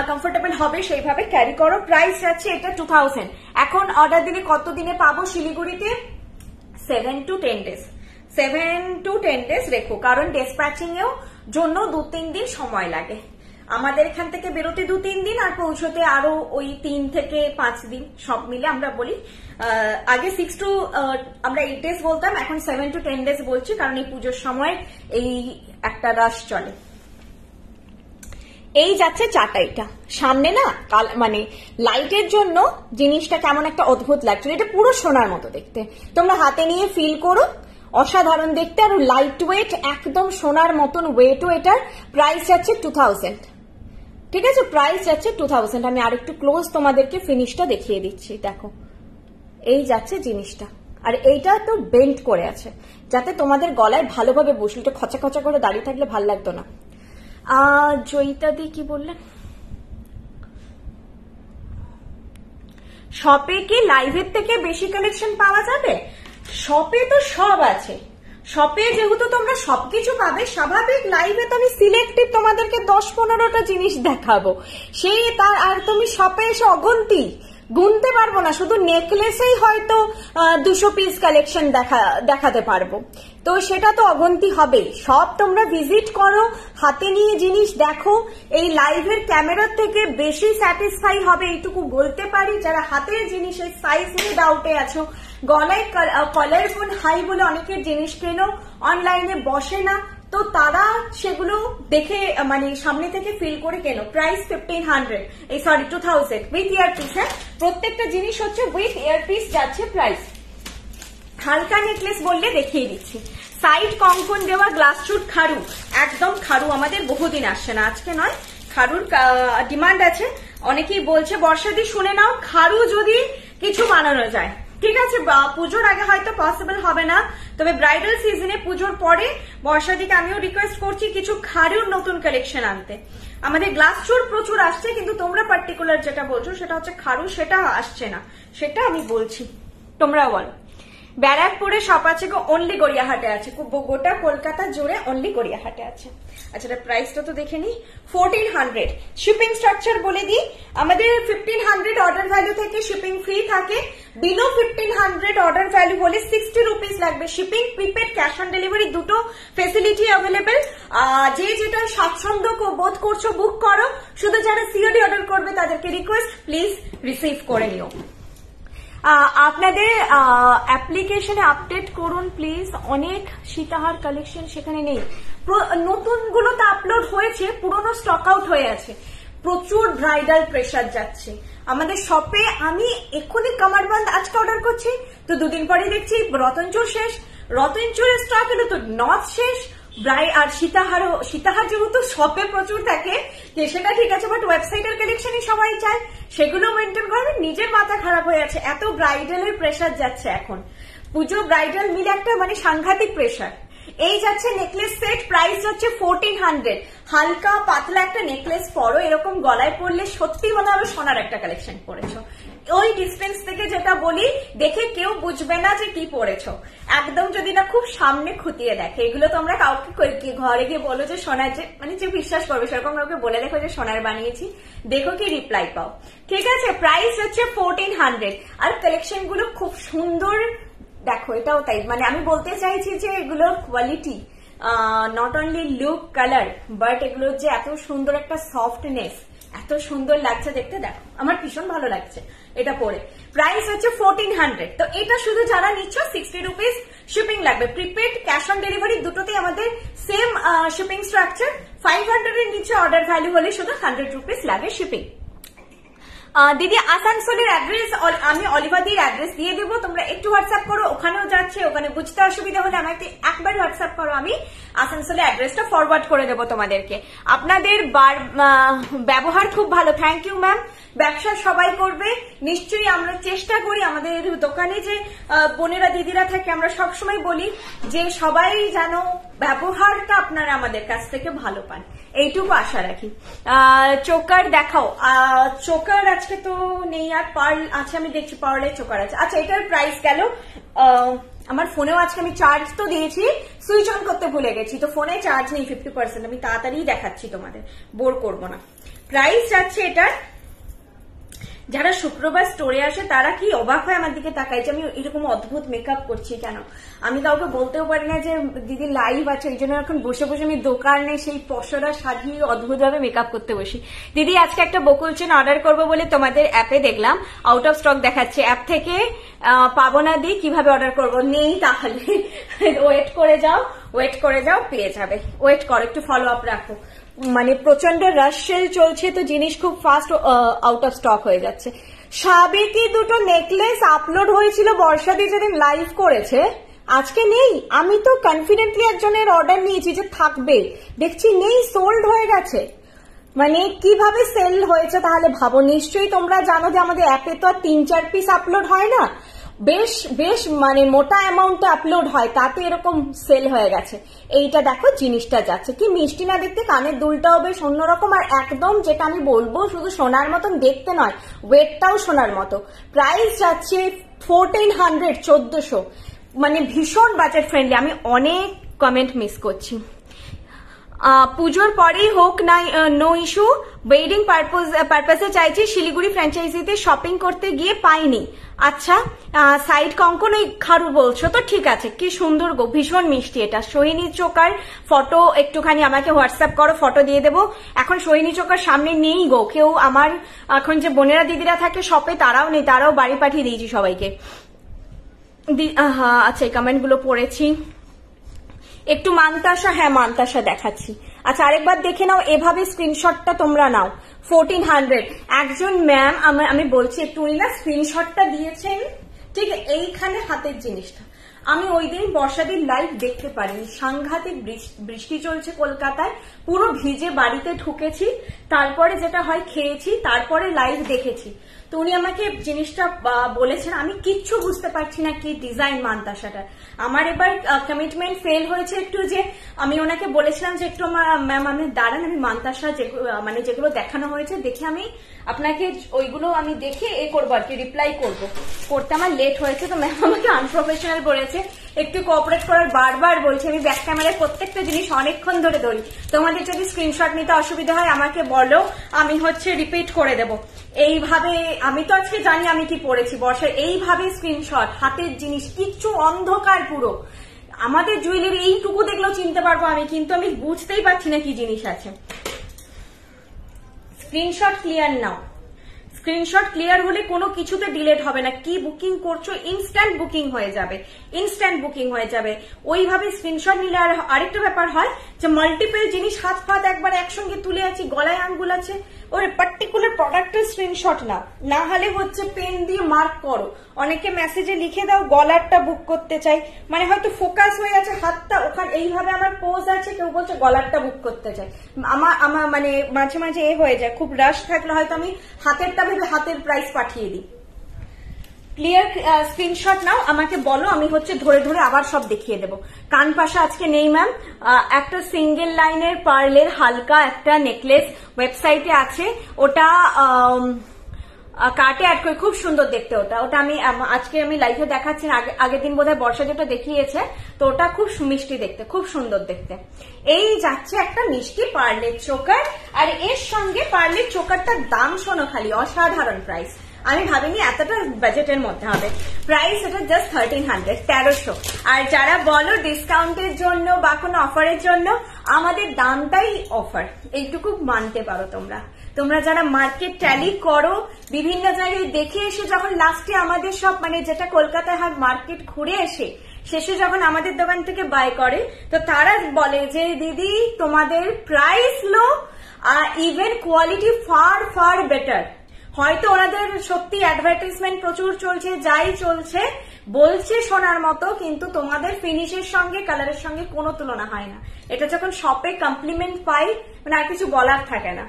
কমফোর্টেবল হবে সেইভাবে ক্যারি করো। প্রাইস আছে এটা 2000। এখন অর্ডার দিলে কত দিনে পাবো শিলিগুড়িতে? 7 to 10 days, 7 to 10 days রেখো, কারণ ডিসপ্যাচিং এও জন্য 2-3 দিন সময় লাগে। আমাদের এখান থেকে বেরোতে 2-3 দিন, আর পৌঁছতে আরো ওই 3 থেকে 5 দিন, সব মিলে আমরা বলি। আগে 6 to আমরা 8 days বলতাম, এখন 7 to 10 days বলছি, কারণ এই পুজোর সময় এই একটা রাশ চলে। এই যাচ্ছে চাটাইটা, সামনে না মানে লাইটের জন্য জিনিসটা কেমন একটা অদ্ভুত লাগছে, এটা পুরো সোনার মতো দেখতে, তোমরা হাতে নিয়ে ফিল করো, অসাধারণ দেখতে, আর লাইট ওয়েট, একদম সোনার মতন ওয়েটও এটার। প্রাইস যাচ্ছে 2000, ঠিক আছে, প্রাইস যাচ্ছে 2000। আমি আরেকটু ক্লোজ তোমাদেরকে ফিনিশটা দেখিয়ে দিচ্ছি, দেখো এই যাচ্ছে জিনিসটা, আর এইটা তো বেন্ড করে আছে যাতে তোমাদের গলায় ভালোভাবে বসলো, এটা খচা খচা করে দাঁড়িয়ে থাকলে ভালো লাগতো না। জয়িতা দি কি বললেন, শপে কি লাইভের থেকে বেশি কালেকশন পাওয়া যাবে? শপে তো সব আছে, শপে যেহেতু তোমরা সবকিছু পাবে, স্বাভাবিক লাইভে তো আমি সিলেক্টিভ তোমাদেরকে 10-15টা জিনিস দেখাবো, সেই তার আর তুমি শপে এসে অগুন্তি গুনতে পারবো না, শুধু নেকলেসেই হয়তো 200 পিস কালেকশন দেখাতে পারবো, তো সেটা তো অগন্তি হবে। সব তোমরা ভিজিট করো, হাতে নিয়ে জিনিস দেখো, এই লাইভের ক্যামেরার থেকে বেশি স্যাটিসফাই হবে এইটুকু বলতে পারি। যারা হাতের জিনিসের সাইজ নিয়ে ডাউটে আছো, গলায় কালারফুল হাই বলে অনেকের জিনিস কেনো, অনলাইনে বসে না, তো তারা সেগুলো দেখে মানে সামনে থেকে ফিল করে কেনো। প্রাইস 1500, এই সরি 2000 উইথ ইয়ারপিস, হ্যাঁ প্রত্যেকটা জিনিস হচ্ছে উইথ ইয়ারপিস যাচ্ছে প্রাইস। হালকা নেকলেস বললে দেখিয়ে দিচ্ছি, সাইড কঙ্কন দেওয়া গ্লাস চুট খারু, একদম খারু আমাদের বহুদিন আসছে না, আজকে নয়, খারুর ডিমান্ড আছে, অনেকেই বলছে। বর্ষাদি শুনে নাও, খারু যদি কিছু বানানো যায়, ঠিক আছে, পুজোর আগে হয়তো পসিবল হবে না, তবে ব্রাইডাল সিজনে পুজোর পরে বর্ষাদিকে আমিও রিকোয়েস্ট করছি কিছু খারুর নতুন কালেকশন আনতে। আমাদের গ্লাস চুর প্রচুর আসছে, কিন্তু তোমরা পার্টিকুলার যেটা বলছো সেটা হচ্ছে খারু, সেটা আসছে না, সেটা আমি বলছি, তোমরা বলো। ব্যারাকপুরে শপ আছে গো, অনলি গড়িয়াহাটে আছে, গোটা কলকাতা জুড়ে অনলি গড়িয়াহাটে আছে। আচ্ছা প্রাইসটা তো দেখে নি, 1400। শিপিং স্ট্রাকচার বলে দিই, আমাদের 1500 অর্ডার ভ্যালু থেকে শিপিং ফ্রি থাকে, বিলো 1500 অর্ডার ভ্যালু হলে 60 রুপিস লাগবে shipping. Prepaid, cash on delivery দুটো ফেসিলিটি অ্যাভেলেবেল। যে যেটা স্বাচ্ছন্দ্য বোধ করছো বুক করো। শুধু যারা সিওডি অর্ডার করবে তাদেরকে রিকোয়েস্ট, প্লিজ রিসিভ করে নিও। আপনাদের অ্যাপ্লিকেশনে আপডেট করুন প্লিজ, অনেক সীতাহার কালেকশন সেখানে নেই। নতুন গুলোতে আপলোড হয়েছে, পুরনো স্টক আউট হয়ে আছে। প্রচুর ব্রাইডাল প্রেসার যাচ্ছে আমাদের শপে। আমি এক্ষুনি কামারবন্দ আজকে অর্ডার করছি, তো দুদিন পরে দেখছি রতনচুর শেষ, রতনচুরের স্টক এলো তো নথ শেষ, আর সীতাহার যেহেতু শপে প্রচুর থাকে সেটা ঠিক আছে, বাট ওয়েবসাইটের কালেকশনই সবাই চায়, সেগুলো মেনটেন করবে। নিজের মাথা খারাপ হয়ে আছে, এত ব্রাইডালের প্রেসার যাচ্ছে এখন। পুজো ব্রাইডাল মিলে একটা মানে সাংঘাতিক প্রেসার। এই যাচ্ছে নেকলেস সেট, প্রাইস হচ্ছে 1400। হালকা পাতলা একটা নেকলেস পরো, এরকম গলায় পরলে সত্যি মনে হবে সোনার একটা কালেকশন পরেছো। ওই ডিস্টেন্স থেকে যেটা বলি, দেখে কেউ বুঝবে না যে কি পরেছো, একদম যদি না খুব সামনে খুঁটিয়ে দেখে। এগুলো তোমরা কাউকে ঘরে গিয়ে বলো যে সোনার, যে মানে যে বিশ্বাস করবে সেরকম কাউকে বলে দেখো যে সোনার বানিয়েছি, দেখো কি রিপ্লাই পাও। ঠিক আছে, প্রাইস হচ্ছে 1400। আর কালেকশন গুলো খুব সুন্দর, দেখো এটাও তাই। মানে আমি বলতে চাইছি যে এগুলোর quality, not only look colour, but এগুলোর যে এত সুন্দর একটা সফটনেস, এত সুন্দর লাগছে দেখতে। দেখো আমার ভীষণ ভালো লাগছে এটা পরে। প্রাইস হচ্ছে 1400। তো এটা শুধু যারা নিচ্ছ 60 রুপিস শিপিং লাগবে। প্রিপেড, ক্যাশ অন ডেলিভারি দুটোতেই আমাদের সেম শিপিং স্ট্রাকচার। 500 এর নিচে অর্ডার ভ্যালু হলে শুধু 100 রুপিস লাগে শিপিং। দিদি আসানসোলের অ্যাড্রেস আমি অলিভাদির অ্যাড্রেস দিয়ে দেবো, তোমরা একটু হোয়াটসঅ্যাপ করো। ওখানেও যাচ্ছে, ওখানে বুঝতে অসুবিধা হলে আমাকে একবার হোয়াটসঅ্যাপ করো, আমি আসানসোলের অ্যাড্রেসটা ফরওয়ার্ড করে দেবো তোমাদেরকে। আপনাদের ব্যবহার খুব ভালো, থ্যাংক ইউ ম্যাম। ব্যবসা সবাই করবে নিশ্চয়ই, আমরা চেষ্টা করি। আমাদের দোকানে যে বোনেরা দিদিরা থাকে, আমরা সবসময় বলি যে সবাই যেন ব্যবহারটা আপনারা আমাদের কাছ থেকে ভালো পান, এইটুকু আশা রাখি। চোকার দেখাও, চোকার আজকে তো নেই, আর পার্ল আছে আমি দেখছি, পার্লের চোকার আছে। আচ্ছা, এটার প্রাইস গেল। আমার ফোনেও আজকে আমি চার্জ তো দিয়েছি, সুইচ অন করতে ভুলে গেছি, তো ফোনে চার্জ নেই 50%। আমি তাড়াতাড়ি দেখাচ্ছি, তোমাদের বোর করবো না। প্রাইস যাচ্ছে এটার, যারা শুক্রবার স্টোরে আসে তারা কি অবাক হয় আমার দিকে তাকাই যে আমি এরকম অদ্ভুত মেকআপ করছি কেন। আমি কাউকে বলতেও পারি না যে দিদি লাইভ আছে, এই জন্য এখন বসে বসে আমি দোকানে সেই পশরা সাজিয়ে অদ্ভুত ভাবে মেকআপ করতে বসি। দিদি আজকে একটা বকুল চেন অর্ডার করবো বলে তোমাদের অ্যাপে দেখলাম আউট অফ স্টক দেখাচ্ছে, অ্যাপ থেকে পাবো না দি, কিভাবে অর্ডার করবো? নেই, তাহলে ওয়েট করে যাও, পেয়ে যাবে। ওয়েট করো, একটু ফলো আপ রাখো। মানে প্রচন্ড রাশ সেল চলছে, তো জিনিস খুব ফাস্ট আউট অফ স্টক হয়ে যাচ্ছে। সাবেকি দুটো নেকলেস আপলোড হয়েছিল বর্ষাদি যেদিন লাইভ করেছে, আজকে নেই। আমি তো কনফিডেন্টলি একজনের অর্ডার নিয়েছি যে থাকবে, দেখছি নেই, সোল্ড হয়ে গেছে। মানে কিভাবে সেল হয়েছে তাহলে ভাবো। নিশ্চয়ই তোমরা জানো যে আমাদের অ্যাপে তো আর 3-4 পিস আপলোড হয় না, বেশ মানে মোটা অ্যামাউন্টে আপলোড হয়, তাতে এরকম সেল হয়ে গেছে। এইটা দেখো জিনিসটা যাচ্ছে, কি মিষ্টি না দেখতে, কানের দুলটাও বেশ অন্যরকম, আর একদম যেটা আমি বলবো শুধু সোনার মতন দেখতে নয়, ওয়েটটাও সোনার মতো। প্রাইস যাচ্ছে 1400, 1400, মানে ভীষণ বাজেট ফ্রেন্ডলি। আমি অনেক কমেন্ট মিস করছি। পুজোর পরেই হোক না, নো ইস্যু। ওয়েডিং পারপাসে চাইছি, শিলিগুড়ি ফ্র্যাঞ্চাইজিতে শপিং করতে গিয়ে পাইনি। আচ্ছা, সাইড কঙ্কন ওই খারু বলছো তো, ঠিক আছে। কি সুন্দর গো, ভীষণ মিষ্টি এটা। সোহিনী চোকার ফটো একটুখানি আমাকে হোয়াটসঅ্যাপ করো, ফটো দিয়ে দেবো। এখন সোহিনী চোকার সামনে নেই গো কেউ, আমার এখন যে বোনেরা দিদিরা থাকে শপে তারাও নেই, তারাও বাড়ি পাঠিয়ে দিয়েছি সবাইকে। আচ্ছা, এই কমেন্ট গুলো পড়েছি। একটু মান্তাসা, হ্যাঁ মান্তাসা দেখাচ্ছি। আচ্ছা, আরেকবার দেখে নাও, এভাবে স্ক্রিনশটটা তোমরা নাও। 1400 একজন ম্যাম, আমি বলছি একটু, উনি না স্ক্রিনশটটা দিয়েছেন, ঠিক এইখানে হাতের জিনিসটা। আমি ওই দিন বর্ষাদির লাইভ দেখতে পারিনি, সাংঘাতিক বৃষ্টি চলছে কলকাতায়, পুরো ভিজে বাড়িতে ঢুকেছি, তারপরে যেটা হয় খেয়েছি, তারপরে লাইভ দেখেছি। তো উনি আমাকে জিনিসটা বলেছেন, আমি কিচ্ছু বুঝতে পারছি না কি ডিজাইন মান্তাসাটা। আমার এবার কমিটমেন্ট ফেল হয়েছে একটু, যে আমি ওনাকে বলেছিলাম যে একটু ম্যাম আমি দাঁড়ান, আমি মান্তাসা মানে যেগুলো দেখানো হয়েছে দেখে আমি আপনাকে ওইগুলো আমি দেখে এ করবো আর কি, রিপ্লাই করতে আমার লেট হয়েছে, তো ম্যাম আমাকে আনপ্রফেশনাল বলেছে, একটু কোঅপারেট করার বারবার বলছে। আমি ব্যাক ক্যামেরায় প্রত্যেকটা জিনিস অনেকক্ষণ ধরে ধরি। তোমাদের যদি স্ক্রিনশট নিতে অসুবিধা হয় আমাকে বলো, আমি রিপিট করে দেবো। এইভাবে আমি তো আজকে জানি আমি কি পড়েছি বর্ষার, এইভাবে স্ক্রিনশট, হাতের জিনিস, কিচ্ছু অন্ধকার পুরো। আমাদের জুয়েলারি এইটুকু দেখলেও চিনতে পারবো আমি, কিন্তু আমি বুঝতেই পারছি না কি জিনিস আছে। Screenshot clear now, screenshot clear হলে কোনো কিছুতে ডিলেট হবে না। কি বুকিং করছো ইনস্ট্যান্ট বুকিং হয়ে যাবে, ইনস্ট্যান্ট বুকিং হয়ে যাবে। ওইভাবে স্ক্রিনশট নিলে আর আরেকটা ব্যাপার হয় যে মাল্টিপল জিনিস হাত ফাত একবার একসঙ্গে তুলে আছি, গলায় আঙ্গুল আছে, ওই পার্টিকুলার প্রোডাক্টের স্ক্রিনশট নাও, না হলে পেন দিয়ে মার্ক করো। অনেকে মেসেজে লিখে দাও গলারটা বুক করতে চাই, মানে হয়তো ফোকাস হয়ে আছে হাতটা ওখানে, এইভাবে আমার পোজ আছে, কেউ বলছে গলারটা বুক করতে চাই। আমার মানে মাঝে মাঝে হয়ে যায়, খুব রাশ থাকলে হয়তো আমি হাতেরটা ভেবে হাতের প্রাইস পাঠিয়ে দিই। ক্লিয়ার স্ক্রিনশট নাও, আমাকে বলো, আমি ধরে ধরে আবার সব দেখিয়ে দেবো। কান পাশা আজকে নেই ম্যাম। একটা সিঙ্গেল লাইনের পার্লের হালকা একটা নেকলেস ওয়েবসাইটে আছে, ওটা কার্টে অ্যাড করে, খুব সুন্দর দেখতে ওটা। আজকে আমি লাইভে দেখাচ্ছি, আগের দিন বোধহয় বর্ষা যেটা দেখিয়েছে, তো ওটা খুব মিষ্টি দেখতে, খুব সুন্দর দেখতে। এই যাচ্ছে একটা মিষ্টি পার্লের চোকার, আর এর সঙ্গে পার্লের চোকারটার দাম শোনো খালি, অসাধারণ প্রাইস। আমি ভাবিনি এতটা বাজেটের মধ্যে হবে। প্রাইস এটা জাস্ট 1300, 1300। আর যারা বলো ডিসকাউন্টের জন্য বা কোনো অফারের জন্য, আমাদের দামটাই অফার, এইটুকু মানতে পারো তোমরা যারা মার্কেট ট্যালি করো, বিভিন্ন জায়গায় দেখে এসে যখন লাস্টে আমাদের সব মানে যেটা কলকাতায় হয় মার্কেট ঘুরে এসে শেষে যখন আমাদের দোকান থেকে বাই করে, তো তারা বলে যে দিদি তোমাদের প্রাইস লো, even quality far far better. হয়তো ওনাদের সত্যি অ্যাডভার্টাইজমেন্ট প্রচুর চলছে, যাই চলছে বলছে শোনার মতো, কিন্তু তোমাদের ফিনিশের সঙ্গে কালারের সঙ্গে কোনো তুলনা হয় না। এটা যখন শপে কমপ্লিমেন্ট পাই, মানে আর কিছু বলার থাকে না।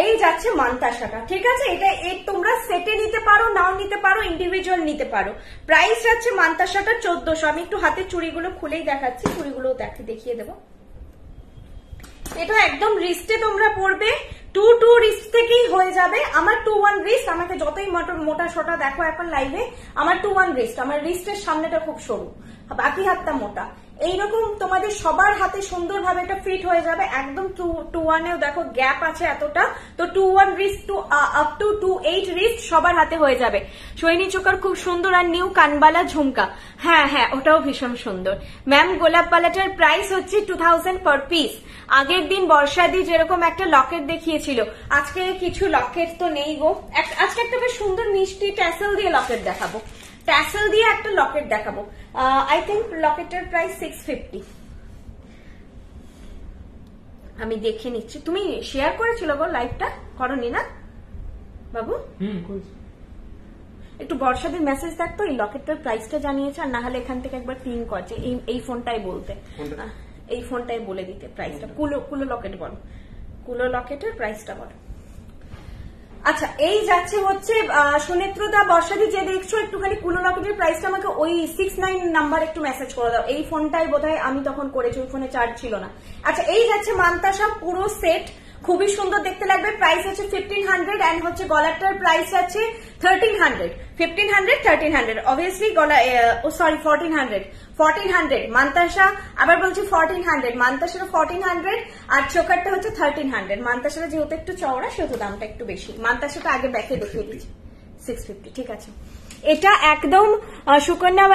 এই যাচ্ছে মান্তাসাটা, ঠিক আছে। এটা তোমরা সেটে নিতে পারো, নাও নিতে পারো, ইন্ডিভিজুয়াল নিতে পারো। প্রাইস যাচ্ছে মান্তাসাটা 1400। আমি একটু হাতের চুড়িগুলো খুলেই দেখাচ্ছি, চুড়িগুলো দেখিয়ে দেবো। এটা একদম রিস্টে তোমরা পড়বে, 2 রিস্ট থেকেই হয়ে যাবে। আমার 2-1 রিস্ট, আমাকে যতই মোটা সোটা দেখো এখন লাইভে, আমার 2-1 রিস্ট, আমার রিস্টের সামনেটা খুব সরু, বাকি হাতটা মোটা। এইরকম তোমাদের সবার হাতে সুন্দরভাবে এটা ফিট হয়ে যাবে, একদম 2-1-এও দেখো গ্যাপ আছে এতটা, তো 2-1 রিস্ট আপ টু 2-8 রিস্ট সবার হাতে হয়ে যাবে। সৈনী চোকার খুব সুন্দর, আর নিউ কানবালা ঝুমকা, হ্যাঁ ওটাও ভীষণ সুন্দর। ম্যাম গোলাপ পালাটার প্রাইস হচ্ছে 2000 পার পিস। আগের দিন বর্ষাদি যেরকম একটা লকেট দেখিয়েছিল, আজকে কিছু লকেট তো নেই গো। আজকে একটা বেশ সুন্দর মিষ্টি ট্যাসেল দিয়ে লকেট দেখাবো, ট্যাসেল দিয়ে একটা লকেট দেখাবো। আই থিঙ্ক লকেটের প্রাইস 650। আমি দেখে নিচ্ছি। তুমি শেয়ার করেছিল গো লাইভটা, করনি না বাবু? একটু বর্ষাদের মেসেজ দেখতো, এই লকেটটার প্রাইসটা জানিয়েছে, আর না হলে এখান থেকে একবার পিং করছে, এই ফোনটাই বলতে, এই ফোনটাই বলে দিতে প্রাইসটা। কুলো লকেট বলো, কুলো লকেটের প্রাইসটা বলো। আচ্ছা, এই যাচ্ছে সুনেত্রদা বর্ষাদি যে দেখছো, একটুখানি কুলো লকেটের প্রাইসটা আমাকে ওই 69 নাম্বার একটু মেসেজ করে দাও। এই ফোনটাই বোধহয় আমি তখন করেছি, ওই ফোনে চার্জ ছিল না। আচ্ছা, এই যাচ্ছে মান্তাসা পুরো সেট, খুবই সুন্দর দেখতে লাগবে। প্রাইস হচ্ছে 1500, এন্ড গলাটার প্রাইস আছে 1300। 1500, 1300, অবভিয়াসলি গলা, সরি 1400 মান্তাসা, আবার বলছি 1400, মান্তাসার 1400, আর চোকারটা হচ্ছে 1300। মান্তাসাটা যেহেতু একটু চওড়া, সেহেতু দামটা একটু বেশি। মান্তাসাটা আগে ব্যাকে দেখিয়ে দিচ্ছি, 650, ঠিক আছে। এটা একদম সুকন্যা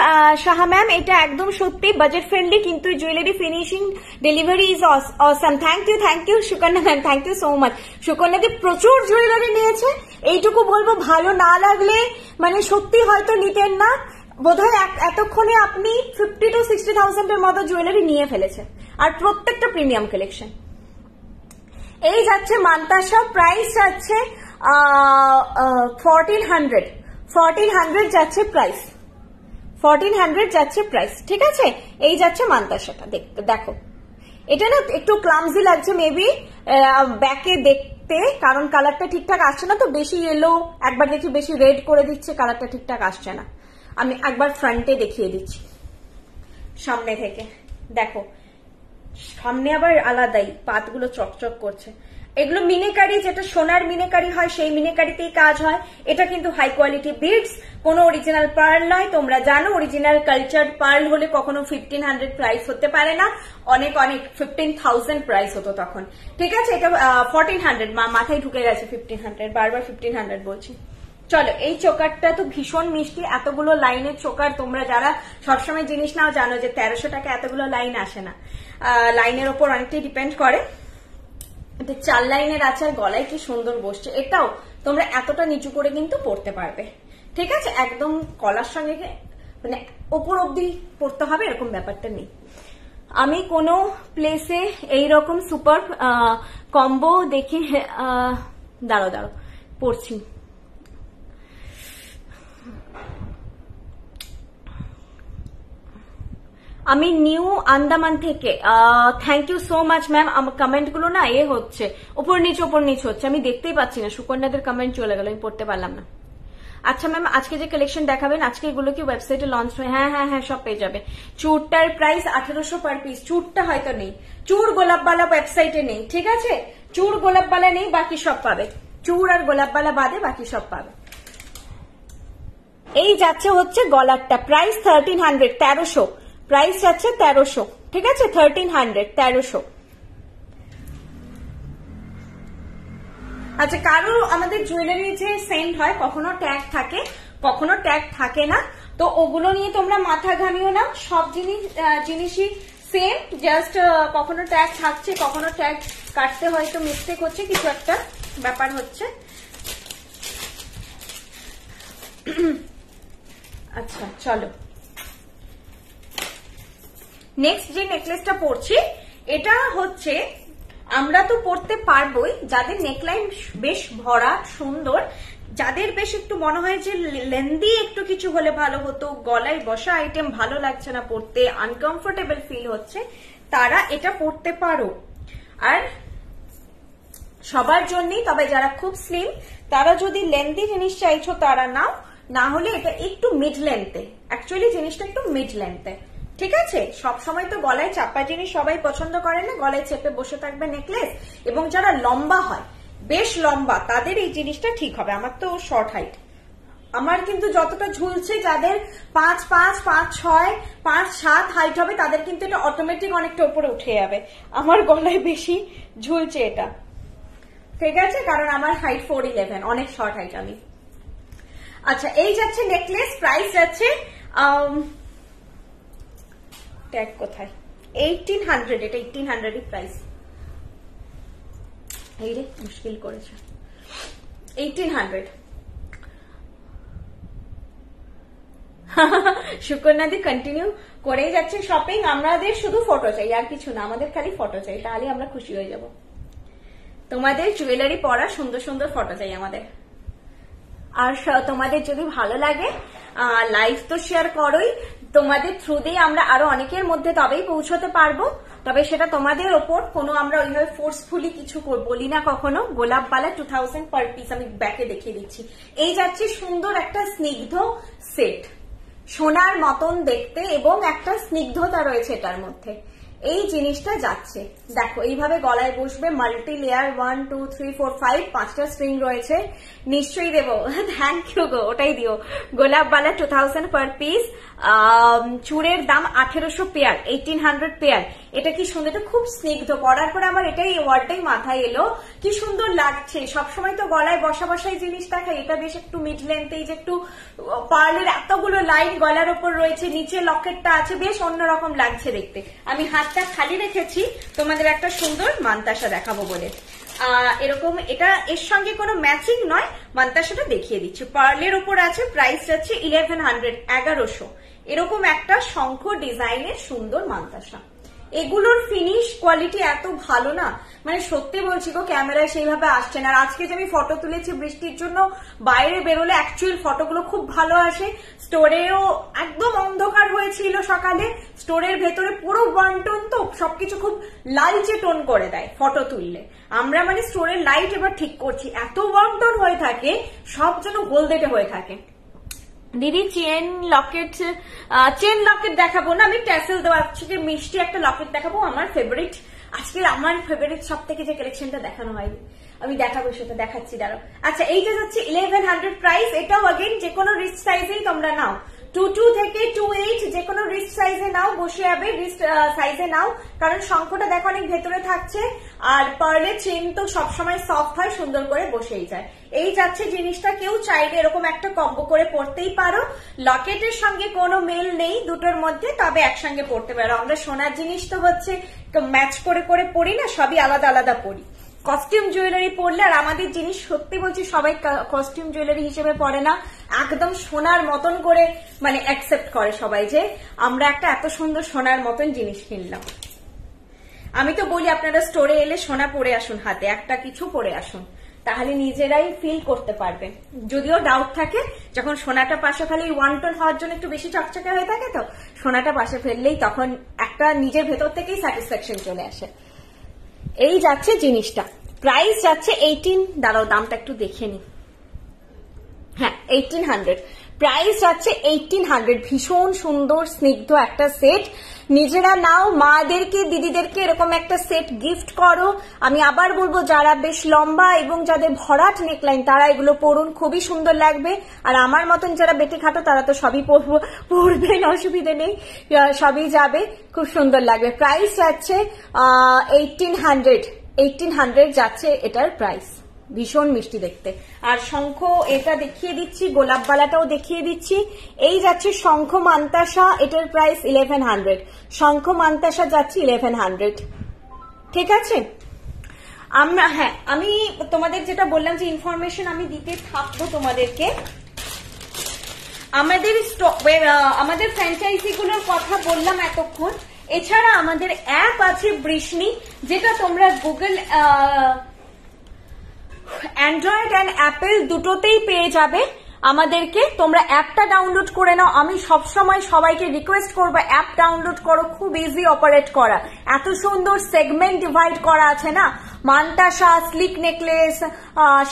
সাহা ম্যাম, এটা একদম সত্যি বাজেট ফ্রেন্ডলি, কিন্তু jewellery finishing delivery is awesome. Thank you Sukanya ma'am, thank you so much. সুকন্যাদি প্রচুর জুয়েলারি নিয়েছে, এইটুকু বলবো ভালো না লাগলে মানে সত্যি হয়তো নিতেন না। বোধহয় এতক্ষণে আপনি 50 to 60,000 এর মতো জুয়েলারি নিয়ে ফেলেছে, আর প্রত্যেকটা প্রিমিয়াম কালেকশন। এই যাচ্ছে মান্তাসা, প্রাইস যাচ্ছে 1400 যাচ্ছে প্রাইস, 1400 যাচ্ছে প্রাইস, ঠিক আছে। এই যাচ্ছে মান্তাসাটা, দেখো এটা না একটু ক্লামজি লাগছে মেবি ব্যাকে দেখতে, কারণ কালারটা ঠিকঠাক আসছে না, তো বেশি ইয়েলো, একবার দেখি বেশি রেড করে দিচ্ছে, কালারটা ঠিকঠাক আসছে না। আমি একবার ফ্রন্টে দেখিয়ে দিচ্ছি সামনে থেকে, দেখো সামনে আবার আলাদাই পাতগুলো চকচক করছে। এগুলো মিনেকারি, যেটা সোনার মিনেকারি হয় সেই মিনেকারিতেই কাজ হয়। এটা কিন্তু হাই কোয়ালিটি বিডস, কোনো অরিজিনাল পার্ল নয়। তোমরা জানো অরিজিনাল কালচার পার্ল হলে কখনো 1500 প্রাইস হতে পারে না, অনেক অনেক 15,000 প্রাইস হতো তখন। ঠিক আছে, এটা 1400, মাথায় ঢুকে গেছে 1500, বারবার 1500 বলছি। চলো, এই চোকারটা তো ভীষণ মিষ্টি, এতগুলো লাইনের চোকার তোমরা যারা সবসময় জিনিস নাও জানো যে 1300 টাকা এতগুলো লাইন আসে না, লাইনের ওপর অনেকটাই ডিপেন্ড করে। এটা 4 লাইনের আছে, আর গলায় কি সুন্দর বসছে। এটাও তোমরা এতটা নিচু করে কিন্তু পরতে পারবে। ঠিক আছে, একদম গলার সঙ্গে মানে ওপর অব্দি পরতে হবে এরকম ব্যাপারটা নেই। আমি কোনো প্লেসে এইরকম সুপার কম্বো দেখে দাঁড়ো পড়ছি। আমি নিউ আন্দামান থেকে, thank you so much ma'am. আমার কমেন্ট গুলো না হচ্ছে ওপর নিচ হচ্ছে, আমি দেখতেই পাচ্ছি না। সুকন্যাদের কমেন্ট চলে গেল, আমি পড়তে পারলাম না। আচ্ছা ম্যাম, আজকে যে কালেকশন দেখাবেন আজকে এগুলো কি ওয়েবসাইটে লঞ্চ হয়? হ্যাঁ সব পেয়ে যাবে। চুরটার প্রাইস 1800 পার পিস। চুরটা হয়তো নেই, চুর গোলাপবালা ওয়েবসাইটে নেই। ঠিক আছে, চুর গোলাপবালা নেই, বাকি সব পাবে। চুর আর গোলাপবালা বাদে বাকি সব পাবে। এই যাচ্ছে হচ্ছে গলারটা, প্রাইস 1300, 1300 প্রাইস যাচ্ছে 1300। ঠিক আছে, 1300, 1300। আচ্ছা, কারো আমাদের জুয়েলারি যে সেন্ড হয় কখনো ট্যাগ থাকে কখনো ট্যাগ থাকে না, তো ওগুলো নিয়ে তোমরা মাথা ঘামিও না। সব জিনিসই সেম, জাস্ট কখনো ট্যাগ থাকছে কখনো ট্যাগ কাটতে হয়তো মিস্টেক হচ্ছে, কিছু একটা ব্যাপার হচ্ছে। আচ্ছা চলো, নেক্সট যে নেকলেসটা পরছি এটা হচ্ছে, আমরা তো পরতে পারবোই যাদের নেকলাইন বেশ ভরা সুন্দর, যাদের বেশ একটু মনে হয় যে লেন্দি একটু কিছু হলে ভালো হতো, গলায় বসা আইটেম ভালো লাগছে না পরতে, আনকমফোর্টেবল ফিল হচ্ছে, তারা এটা পরতে পারো। আর সবার জন্যই, তবে যারা খুব স্লিম তারা যদি লেন্দি জিনিস চাইছো তারা নাও, না হলে এটা একটু মিড লেন্থে, অ্যাকচুয়ালি জিনিসটা একটু মিড লেন্থে। ঠিক আছে, সবসময় তো গলায় চাপা জিনিস সবাই পছন্দ করে না, গলায় চেপে বসে থাকবে নেকলেস। এবং যারা লম্বা হয়, বেশ লম্বা, তাদের এই জিনিসটা ঠিক হবে। আমার তো শর্ট হাইট, আমার কিন্তু যতটা ঝুলছে, যাদের 5'5", 5'6", 5'7" হাইট হবে তাদের কিন্তু এটা অটোমেটিক অনেকটা উপরে উঠে যাবে। আমার গলায় বেশি ঝুলছে এটা। ঠিক আছে, কারণ আমার হাইট 4'11", অনেক শর্ট হাইট আমি। আচ্ছা, এই যাচ্ছে নেকলেস, প্রাইস যাচ্ছে ট্যাগ কোথায়, 1800। এটা 1800 প্রাইস। এই রে, মুশকিল করেছে। 1800। সুকন্যাদি কন্টিনিউ করেই যাচ্ছে শপিং। আমাদের শুধু ফটো চাই, আর কিছু না, আমাদের খালি ফটো চাই, তাহলে আমরা খুশি হয়ে যাব। তোমাদের জুয়েলারি পরা সুন্দর সুন্দর ফটো চাই আমাদের। আর তোমাদের যদি ভালো লাগে লাইভ তো শেয়ার করোই, তোমাদের থ্রু দিয়ে আমরা আরো অনেকের মধ্যে তবেই পৌঁছতে পারবো। তবে সেটা তোমাদের ওপর, কোনো আমরা ওইভাবে ফোর্সফুলি কিছু বলি না কখনো। গোলাপবালা 2000 পার পিস। আমি ব্যাকে দেখিয়ে দিচ্ছি। এই যাচ্ছে সুন্দর একটা স্নিগ্ধ সেট, সোনার মতন দেখতে এবং একটা স্নিগ্ধতা রয়েছে এটার মধ্যে। এই জিনিসটা যাচ্ছে, দেখো এইভাবে গলায় বসবে, মাল্টি লেয়ার, 1 2 3 4 5 5টা স্ট্রিং রয়েছে। নিশ্চয়ই দেবো, থ্যাংক ইউ গো, ওটাই দিও। গোলাপবালা 2000 পার পিস। চুড়ের দাম 1800 পেয়ার, 1800 পেয়ার। এটা কি সুন্দর, এটা খুব স্নিগ্ধ। পরার পরে আমার এটাই ওয়ার্ডটাই মাথায় এলো, কি সুন্দর লাগছে। সবসময় তো গলায় বসা বসাই জিনিস দেখাই, এটা বেশ একটু মিড লেন্থ, এই যে একটু পার্লের এতগুলো লাইন গলার ওপর রয়েছে, নিচে লকেটটা আছে, বেশ অন্যরকম লাগছে দেখতে। আমি হাতটা খালি রেখেছি তোমাদের একটা সুন্দর মান্তাসা দেখাবো বলে। এরকম, এটা এর সঙ্গে কোনো ম্যাচিং নয়, মান্তাসাটা দেখিয়ে দিচ্ছি। পার্লের ওপর আছে, প্রাইস যাচ্ছে 1100, 1100। এরকম একটা শঙ্খ ডিজাইনের সুন্দর মান্তাসা। এগুলোর ফিনিশ কোয়ালিটি এত ভালো না, মানে সত্যি বলছি গো, ক্যামেরায় সেইভাবে আসছে না। আর আজকে যে আমি ফটো তুলেছি বৃষ্টির জন্য, বাইরে বেরোলে অ্যাকচুয়াল ফটোগুলো খুব ভালো আসে। স্টোরেও একদম অন্ধকার হয়েছিল সকালে, স্টোরের ভেতরে পুরো ওয়ান টোন, তো সবকিছু খুব লালচে টোন করে দেয় ফটো তুললে। আমরা মানে স্টোরের লাইট এবার ঠিক করছি, এত ওয়ান টোন হয়ে থাকে, সব যেন হলদেটে হয়ে থাকে। দিদি চেন লকেট দেখাবো না, আমি ট্যাসেল দেওয়া, মিষ্টি একটা লকেট দেখাবো। আমার ফেভারিট আজকের আমার ফেভারিট সব থেকে যে কালেকশনটা দেখানো হয়নি, আমি দেখাবো, সেটা দেখাচ্ছি, দাঁড়াও। আচ্ছা, এইটা যাচ্ছে 1100 প্রাইস। এটাও अगेन যে কোনো রিস্ট সাইজেই তোমরা নাও, 22 থেকে 28 যে কোনো রিস্ট সাইজে নাও, বসে যাবে রিস্ট সাইজে নাও, কারণ শঙ্খটা দেখো অনেক ভেতরে থাকছে, আর পার্লের চেন তো সবসময় সফট হয়, সুন্দর করে বসেই যায়। এই যাচ্ছে জিনিসটা, কেউ চাইলে এরকম একটা কম্বো করে পড়তেই পারো। লকেটের সঙ্গে কোনো মেল নেই দুটোর মধ্যে, তবে একসঙ্গে পড়তে পারো। আমরা সোনার জিনিস তো হচ্ছে ম্যাচ করে করে পড়ি না, সবই আলাদা আলাদা পড়ি। কস্টিউম জুয়েলারি পরলে, আর আমাদের জিনিস সত্যি বলছি সবাই কস্টিউম জুয়েলারি হিসেবে পরে না, একদম সোনার মতন করে মানে অ্যাকসেপ্ট করে সবাই যে আমরা একটা এত সুন্দর সোনার মতন জিনিস কিনলাম। আমি তো বলি আপনারা স্টোরে এলে সোনা পরে আসুন, হাতে একটা কিছু পরে আসুন, তাহলে নিজেরাই ফিল করতে পারবেন। যদিও ডাউট থাকে, যখন সোনাটা পাশে ফেলে, ওয়ান টোন হওয়ার জন্য একটু বেশি চকচকে হয়ে থাকে, তো সোনাটা পাশে ফেললেই তখন একটা নিজের ভেতর থেকেই স্যাটিসফ্যাকশন চলে আসে। এই যাচ্ছে জিনিসটা, প্রাইস যাচ্ছে 18, দাঁড়াও দামটা একটু দেখে নি, হ্যাঁ 1800, প্রাইস যাচ্ছে 1800। ভীষণ সুন্দর স্নিগ্ধ একটা সেট, নিজেরা নাও, মাদেরকে দিদিদেরকে এরকম একটা সেট গিফট করো। আমি আবার বলবো, যারা বেশ লম্বা এবং যাদের ভরাট নেকলাইন তারা এগুলো পরুন, খুবই সুন্দর লাগবে। আর আমার মতন যারা বেটে খাটো তারা তো সবই পরবেন, অসুবিধে নেই, সবই যাবে, খুব সুন্দর লাগবে। প্রাইস যাচ্ছে 1800 যাচ্ছে এটার প্রাইস। ভীষণ মিষ্টি দেখতে। আর শঙ্খ এটা দেখিয়ে দিচ্ছি, গোলাপ বালাটাও দেখিয়ে দিচ্ছি। এই যাচ্ছে শঙ্খ মান্তাসা, এটার প্রাইস 1100। শঙ্খ মান্তাসা যাচ্ছে 1100, ঠিক আছে। আমরা হ্যাঁ, আমি তোমাদের যেটা বললাম যে ইনফরমেশন আমি দিতে থাকবো তোমাদেরকে। আমাদের ফ্র্যাঞ্চাইজি গুলোর কথা বললাম এতক্ষণ। এছাড়া আমাদের অ্যাপ আছে বৃষ্ণি, যেটা তোমরা গুগল, অ্যান্ড্রয়েড অ্যান্ড অ্যাপেল দুটোতেই পেয়ে যাবে আমাদেরকে। তোমরা অ্যাপটা ডাউনলোড করে নাও। আমি সবসময় সবাইকে রিকোয়েস্ট করবো অ্যাপ ডাউনলোড করো, খুব ইজি অপারেট করা, এত সুন্দর সেগমেন্ট ডিভাইড করা আছে না, মান্তাসা, স্লিক নেকলেস,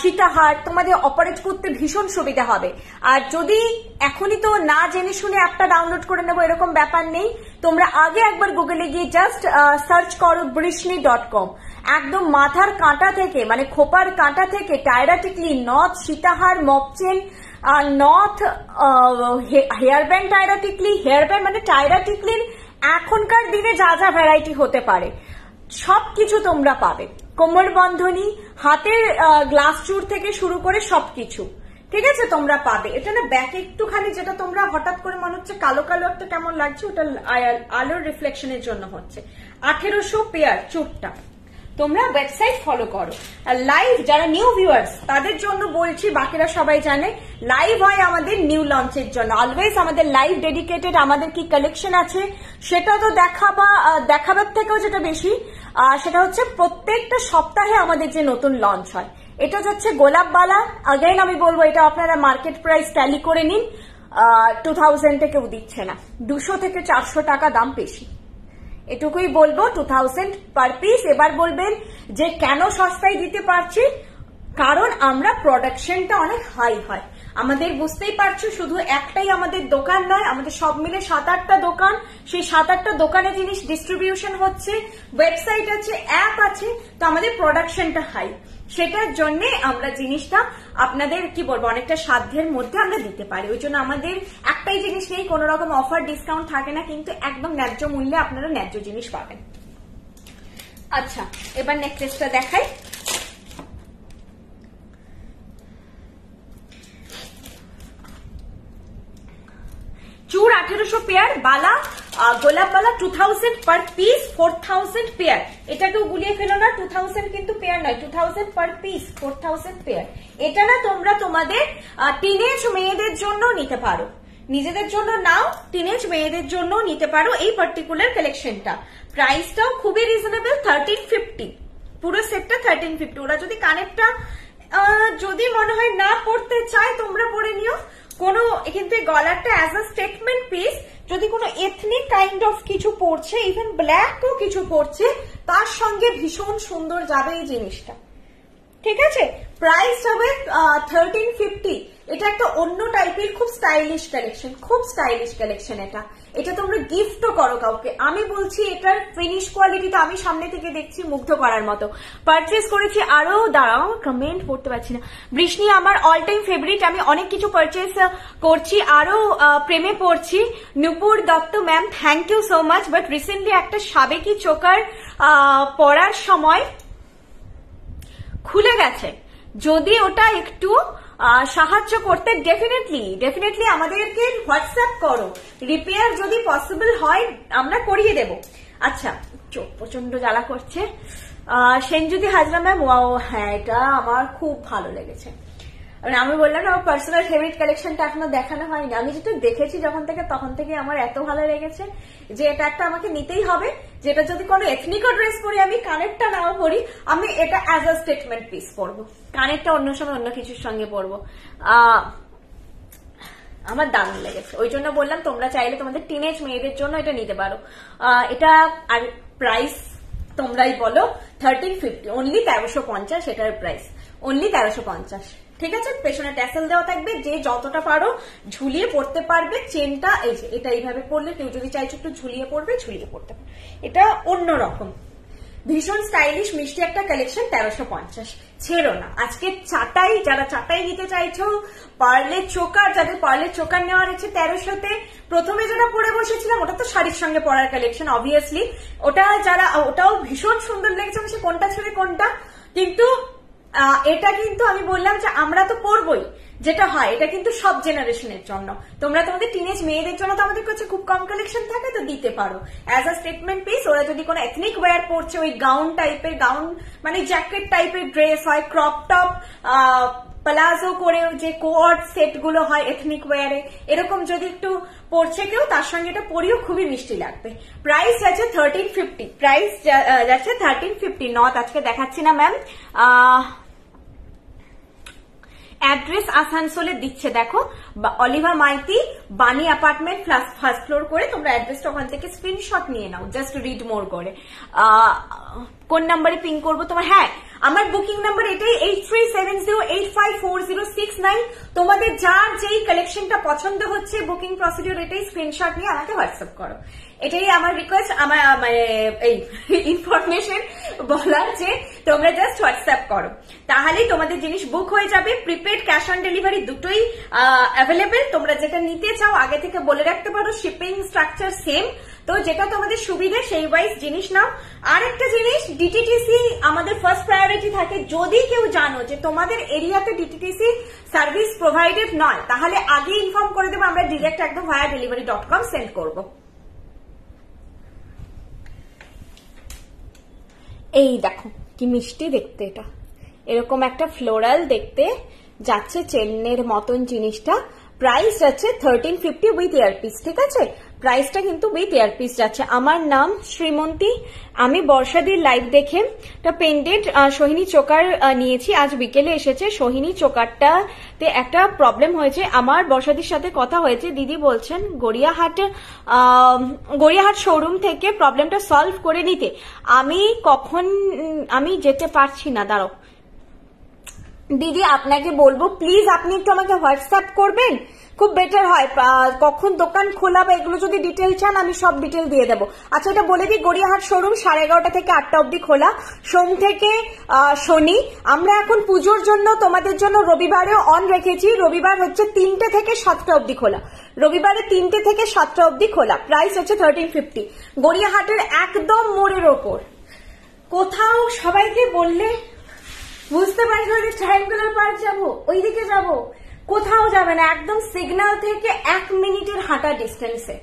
সীতাহার, তোমাদের অপারেট করতে ভীষণ সুবিধা হবে। আর যদি এখনই তো না জেনে শুনে অ্যাপটা ডাউনলোড করে নেবো এরকম ব্যাপার নেই, তোমরা আগে একবার গুগলে গিয়ে জাস্ট সার্চ করো বৃষ্ণি.com। একদম মাথার কাঁটা থেকে, মানে খোপার কাঁটা থেকে টায়রা টিকলি, নথ, সীতাহার, মকচেন, নথ, হেয়ার ব্যান্ড, টায়রা টিকলি, হেয়ার ব্যান্ড মানে টায়রা টিকলির এখনকার দিনে যা যা ভ্যারাইটি হতে পারে সবকিছু তোমরা পাবে। কোমর বন্ধনী, হাতের গ্লাস চুর থেকে শুরু করে সবকিছু, ঠিক আছে, তোমরা পাবে। এটা না ব্যাক একটুখানি, যেটা তোমরা হঠাৎ করে মনে হচ্ছে কালো কালো একটা কেমন লাগছে, ওটা আলোর রিফ্লেকশনের জন্য হচ্ছে। 1800 পেয়ার চুরটা। তোমরা ওয়েবসাইট ফলো করো। আর লাইভ যারা নিউ ভিউয়ার্স তাদের জন্য বলছি, বাকিরা সবাই জানে লাইভ হয় আমাদের নিউ লঞ্চের জন্য। অলওয়েজ আমাদের লাইভ ডেডিকেটেড, আমাদের কি কালেকশন আছে সেটা তো দেখাবার থেকেও যেটা বেশি সেটা হচ্ছে প্রত্যেকটা সপ্তাহে আমাদের যে নতুন লঞ্চ হয়। এটা হচ্ছে গোলাপ বালা। আগেন আমি বলবো, এটা আপনারা মার্কেট প্রাইস ট্যালি করে নিন, 2000 থেকে দিচ্ছে না, 200 থেকে 400 টাকা দাম বেশি, এটুকুই বলবো, 2000 পার পিস। এবার বলবেন যে কেন সস্তায় দিতে পারছি, কারণ আমরা প্রোডাকশনটা অনেক হাই হয় আমাদের, বুঝতেই পারছো। শুধু একটাই আমাদের দোকান নয়, আমাদের সব মিলে 7-8টা দোকান, সেই 7-8টা দোকানে জিনিস ডিস্ট্রিবিউশন হচ্ছে, ওয়েবসাইট আছে, অ্যাপ আছে, তো আমাদের প্রোডাকশনটা হাই। সেটার জন্য আমরা জিনিসটা আপনাদের কি বলবো অনেকটা সাধ্যের মধ্যে আমরা দিতে পারি। ওই জন্য আমাদের একটাই জিনিস নেই, কোন রকম অফার ডিসকাউন্ট থাকে না, কিন্তু একদম ন্যায্য মূল্যে আপনারা ন্যায্য জিনিস পাবেন। আচ্ছা, এবার নেকলেসটা দেখাই। চুর 1800 পেয়ার, বালা গোলাপ বালা 2000 পার পিস, 4000 পেয়ার। এটাকেও গুলিয়ে ফেলো না, 2000 কিন্তু পেয়ার নয়, 2000 পার পিস, 4000 পেয়ার। এটা না তোমরা তোমাদের টিনেজ মেয়েদের জন্য নিতে পারো, নিজেদের জন্য নাও, টিনেজ মেয়েদের জন্য নিতে পারো এই পার্টিকুলার কালেকশনটা। প্রাইসটাও খুবই রিজনেবল, 1350, পুরো সেটটা 1350। ওরা যদি কানেরটা যদি মনে হয় না পড়তে চায় তোমরা পরে নিও, কোনো কিন্তু গলাটা অ্যাজ আ স্টেটমেন্ট পিস, যদি কোনো এথনিক কাইন্ড অফ কিছু পড়ছে, ইভেন ব্ল্যাকও কিছু পড়ছে, তার সঙ্গে ভীষণ সুন্দর যাবে এই জিনিসটা, ঠিক আছে। প্রাইস হবে 1350। এটা একটা অন্য টাইপের খুব স্টাইলিশ কালেকশন, খুব স্টাইলিশ কালেকশন। এটা তোমরা গিফটও করো কাউকে। আমি বলছি এটার ফিনিশ কোয়ালিটিটা আমি সামনে থেকে দেখছি মুগ্ধ করার মতো। পারচেস করেছি আরো, দাঁড়াও কমেন্ট পড়তে পারছি না। বৃষ্ণি আমার অল টাইম ফেভারিট, আমি অনেক কিছু পারচেস করছি, আরো প্রেমে পড়ছি। Nupur Dutta ma'am thank you so much. But recently একটা সাবেকি চোকার পরার সময় খুলে গেছে, যদি ওটা একটু সাহায্য করতে ডেফিনেটলি আমাদেরকে হোয়াটসঅ্যাপ করো, রিপেয়ার যদি পসিবল হয় আমরা করিয়ে দেব। আচ্ছা, চোখ প্রচন্ড জ্বালা করছে। সেনজুদি হাজরা ম্যাম, ওয়াও, হ্যাঁ এটা আমার খুব ভালো লেগেছে। মানে আমি বললাম না, আমার পার্সোনাল ফেভারিট কালেকশনটা এখনো দেখানো হয়নি। আমি যেটা দেখেছি যখন থেকে, তখন থেকে আমার এত ভালো লেগেছে যে এটা একটা আমাকে নিতেই হবে। যেটা যদি কোনো এথনিকো ড্রেস পরি, আমি কানেরটা নাও পরি, আমি এটা অ্যাজ আ স্টেটমেন্ট পিস পরবো। কানেরটা অন্য সময় অন্য কিছুর সঙ্গে পরবো। আমার দারুণ লেগেছে, ওই জন্য বললাম তোমরা চাইলে তোমাদের টিনেজ মেয়েদের জন্য এটা নিতে পারো। এটা আর প্রাইস তোমরাই বলো, 1350, অনলি 1350 এটার প্রাইস, অনলি 1350। ঠিক আছে, পেছনে ট্যাসেল দেওয়া থাকবে, যে যতটা পারো ঝুলিয়ে পড়তে পারবে। চেনটা এই যে এটা এইভাবে পড়লে, কেউ যদি চাইছো একটু ঝুলিয়ে পড়বে, ঝুলিয়ে পড়তে পারবে। এটা অন্যরকম, ভীষণ স্টাইলিশ মিষ্টি একটা কালেকশন। 1350, ছেড়ো না। আজকে চাটাই, যারা চাটাই নিতে চাইছো, পার্লের চোকার, যাদের পার্লের চোকার নেওয়ার আছে 1300-তে, প্রথমে যেটা পরে বসেছিলাম ওটা তো শাড়ির সঙ্গে পরার কালেকশন অবভিয়াসলি, ওটাও ভীষণ সুন্দর লেগেছে। সে কোনটা ছেড়ে কোনটা, কিন্তু এটা কিন্তু আমি বললাম যে আমরা তো পরবই, যেটা হয় এটা কিন্তু সব জেনারেশনের জন্য। তোমরা তোমাদের টিনেজ মেয়েদের জন্য তো আমাদের কাছে খুব কম কালেকশন থাকে, তো দিতে পারো অ্যাজ আ স্টেটমেন্ট পিস। ওরা যদি কোনো এথনিক ওয়্যার পরছে, ওই গাউন টাইপের, গাউন মানে জ্যাকেট টাইপের ড্রেস হয়, ক্রপ টপ, প্লাজো করে যে কোয়ার্ড সেট গুলো হয় এথনিক ওয়্যারে, এরকম যদি একটু পরছে কেউ, তার সঙ্গে এটা পরিও খুবই মিষ্টি লাগবে। প্রাইস যাচ্ছে 1350, প্রাইস যাচ্ছে 1350। নট আজকে দেখাচ্ছি না ম্যাম। অ্যাড্রেস আসানসোলে দিচ্ছে, দেখো, অলিভা মাইতি বানি অ্যাপার্টমেন্ট ফার্স্ট ফ্লোর করে, তোমরা অ্যাড্রেসটা ওখান থেকে স্ক্রিনশট নিয়ে নাও, জাস্ট রিড মোর করে। কোন নাম্বারে পিং করবো তোমার? হ্যাঁ, আমার বুকিং নাম্বার এটাই 8370854069। তোমাদের যার যেই কালেকশনটা পছন্দ হচ্ছে, বুকিং প্রসিডিউর এটাই, স্ক্রিনশট নিয়ে আমাকে হোয়াটসঅ্যাপ করো। এটাই আমার রিকোয়েস্ট, আমার মানে এই ইনফরমেশন বলার, যে তোমরা জাস্ট হোয়াটসঅ্যাপ করো, তাহলেই তোমাদের জিনিস বুক হয়ে যাবে। প্রিপেড, ক্যাশ অন ডেলিভারি দুটোই অ্যাভেলেবেল। তোমরা যেটা নিতে চাও আগে থেকে বলে রাখতে পারো, শিপিং স্ট্রাকচার সেম, তো যেটা তোমাদের সুবিধে সেই ওয়াইজ জিনিস নাও। আর একটা জিনিস, ডিটিটিসি আমাদের ফার্স্ট প্রায়োরিটি থাকে। যদি কেউ জানো যে তোমাদের এরিয়াতে ডিটিটিসি সার্ভিস প্রোভাইডেড নয়, তাহলে আগে ইনফর্ম করে দেবো, আমরা ডিরেক্ট একদম ভায়া delivery.com সেন্ড করবো। এই দেখো কি মিষ্টি দেখতে, এটা এরকম একটা ফ্লোরাল দেখতে যাচ্ছে, চেনের মতন জিনিসটা। প্রাইস যাচ্ছে 1350 উইথ ইয়ারপিস। ঠিক আছে, প্রাইসটা কিন্তু উইথ ইয়ারপিস যাচ্ছে। আমার নাম শ্রীমন্তী, আমি বর্ষাদির লাইভ দেখে একটা পেন্ডেন্ট সোহিনী চোকার নিয়েছি, আজ বিকেলে এসেছে। সোহিনী চোকারটাতে একটা প্রবলেম হয়েছে, আমার বর্ষাদির সাথে কথা হয়েছে, দিদি বলছেন গড়িয়াহাট শোরুম থেকে প্রবলেমটা সলভ করে নিতে। আমি যেতে পারছি না, দাঁড়াও দিদি, আপনাকে বলবো প্লিজ আপনি একটু আমাকে হোয়াটসঅ্যাপ করবেন, খুব বেটার হয়। কখন দোকান খোলা বা এগুলো যদি ডিটেল চান, আমি সব ডিটেল দিয়ে দেবো। আচ্ছা, এটা বলে দিই, গড়িয়াহাট শোরুম 11:30 থেকে 8টা অব্দি খোলা, সোম থেকে শনি। আমরা এখন পুজোর জন্য তোমাদের জন্য রবিবারেও অন রেখেছি, রবিবার হচ্ছে 3টে থেকে 7টা অব্দি খোলা, রবিবারে 3টে থেকে 7টা অব্দি খোলা। প্রাইস হচ্ছে 1350, গড়িয়াহাটের একদম মোড়ের ওপর। কোথাও সবাইকে বললে বুঝতে পারছো যে ট্রায়াঙ্গুলার পার্ক যাবো, ওইদিকে যাবো, কোথাও যাবে না, একদম সিগন্যাল থেকে 1 মিনিটের হাঁটা ডিস্টেন্সে,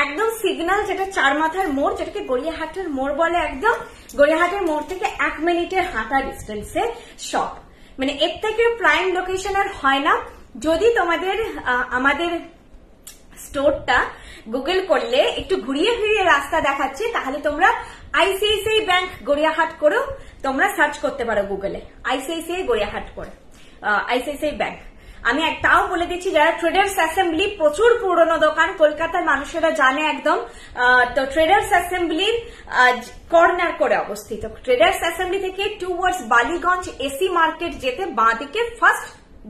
একদম সিগন্যাল, যেটা চার মাথার মোড়, যেটাকে গড়িয়াহাটের মোড় বলে, একদম গড়িয়াহাটের মোড় থেকে 1 মিনিটের হাঁটা ডিস্টেন্সে শপ। মানে এর থেকে প্রাইম লোকেশন আর হয় না। যদি তোমাদের আমাদের স্টোরটা গুগল করলে একটু ঘুরিয়ে ফিরিয়ে রাস্তা দেখাচ্ছে, তাহলে তোমরা আইসিআইসিআই ব্যাংক গড়িয়াহাট করেও তোমরা সার্চ করতে পারো গুগলে, আইসিআইসিআই গড়িয়াহাট করে, আইসিআইসিআই ব্যাংক। আমি তাও বলে দিচ্ছি, যারা ট্রেডার্স অ্যাসেম্বলি, প্রচুর পুরনো দোকান, কলকাতার মানুষেরা জানে একদম, তো ট্রেডার্স অ্যাসেম্বলির কর্নার করে অবস্থিত। ট্রেডার্স অ্যাসেম্বলি থেকে টুয়ার্ডস বালিগঞ্জ এসি মার্কেট যেতে বাঁ দিকে ফার্স্ট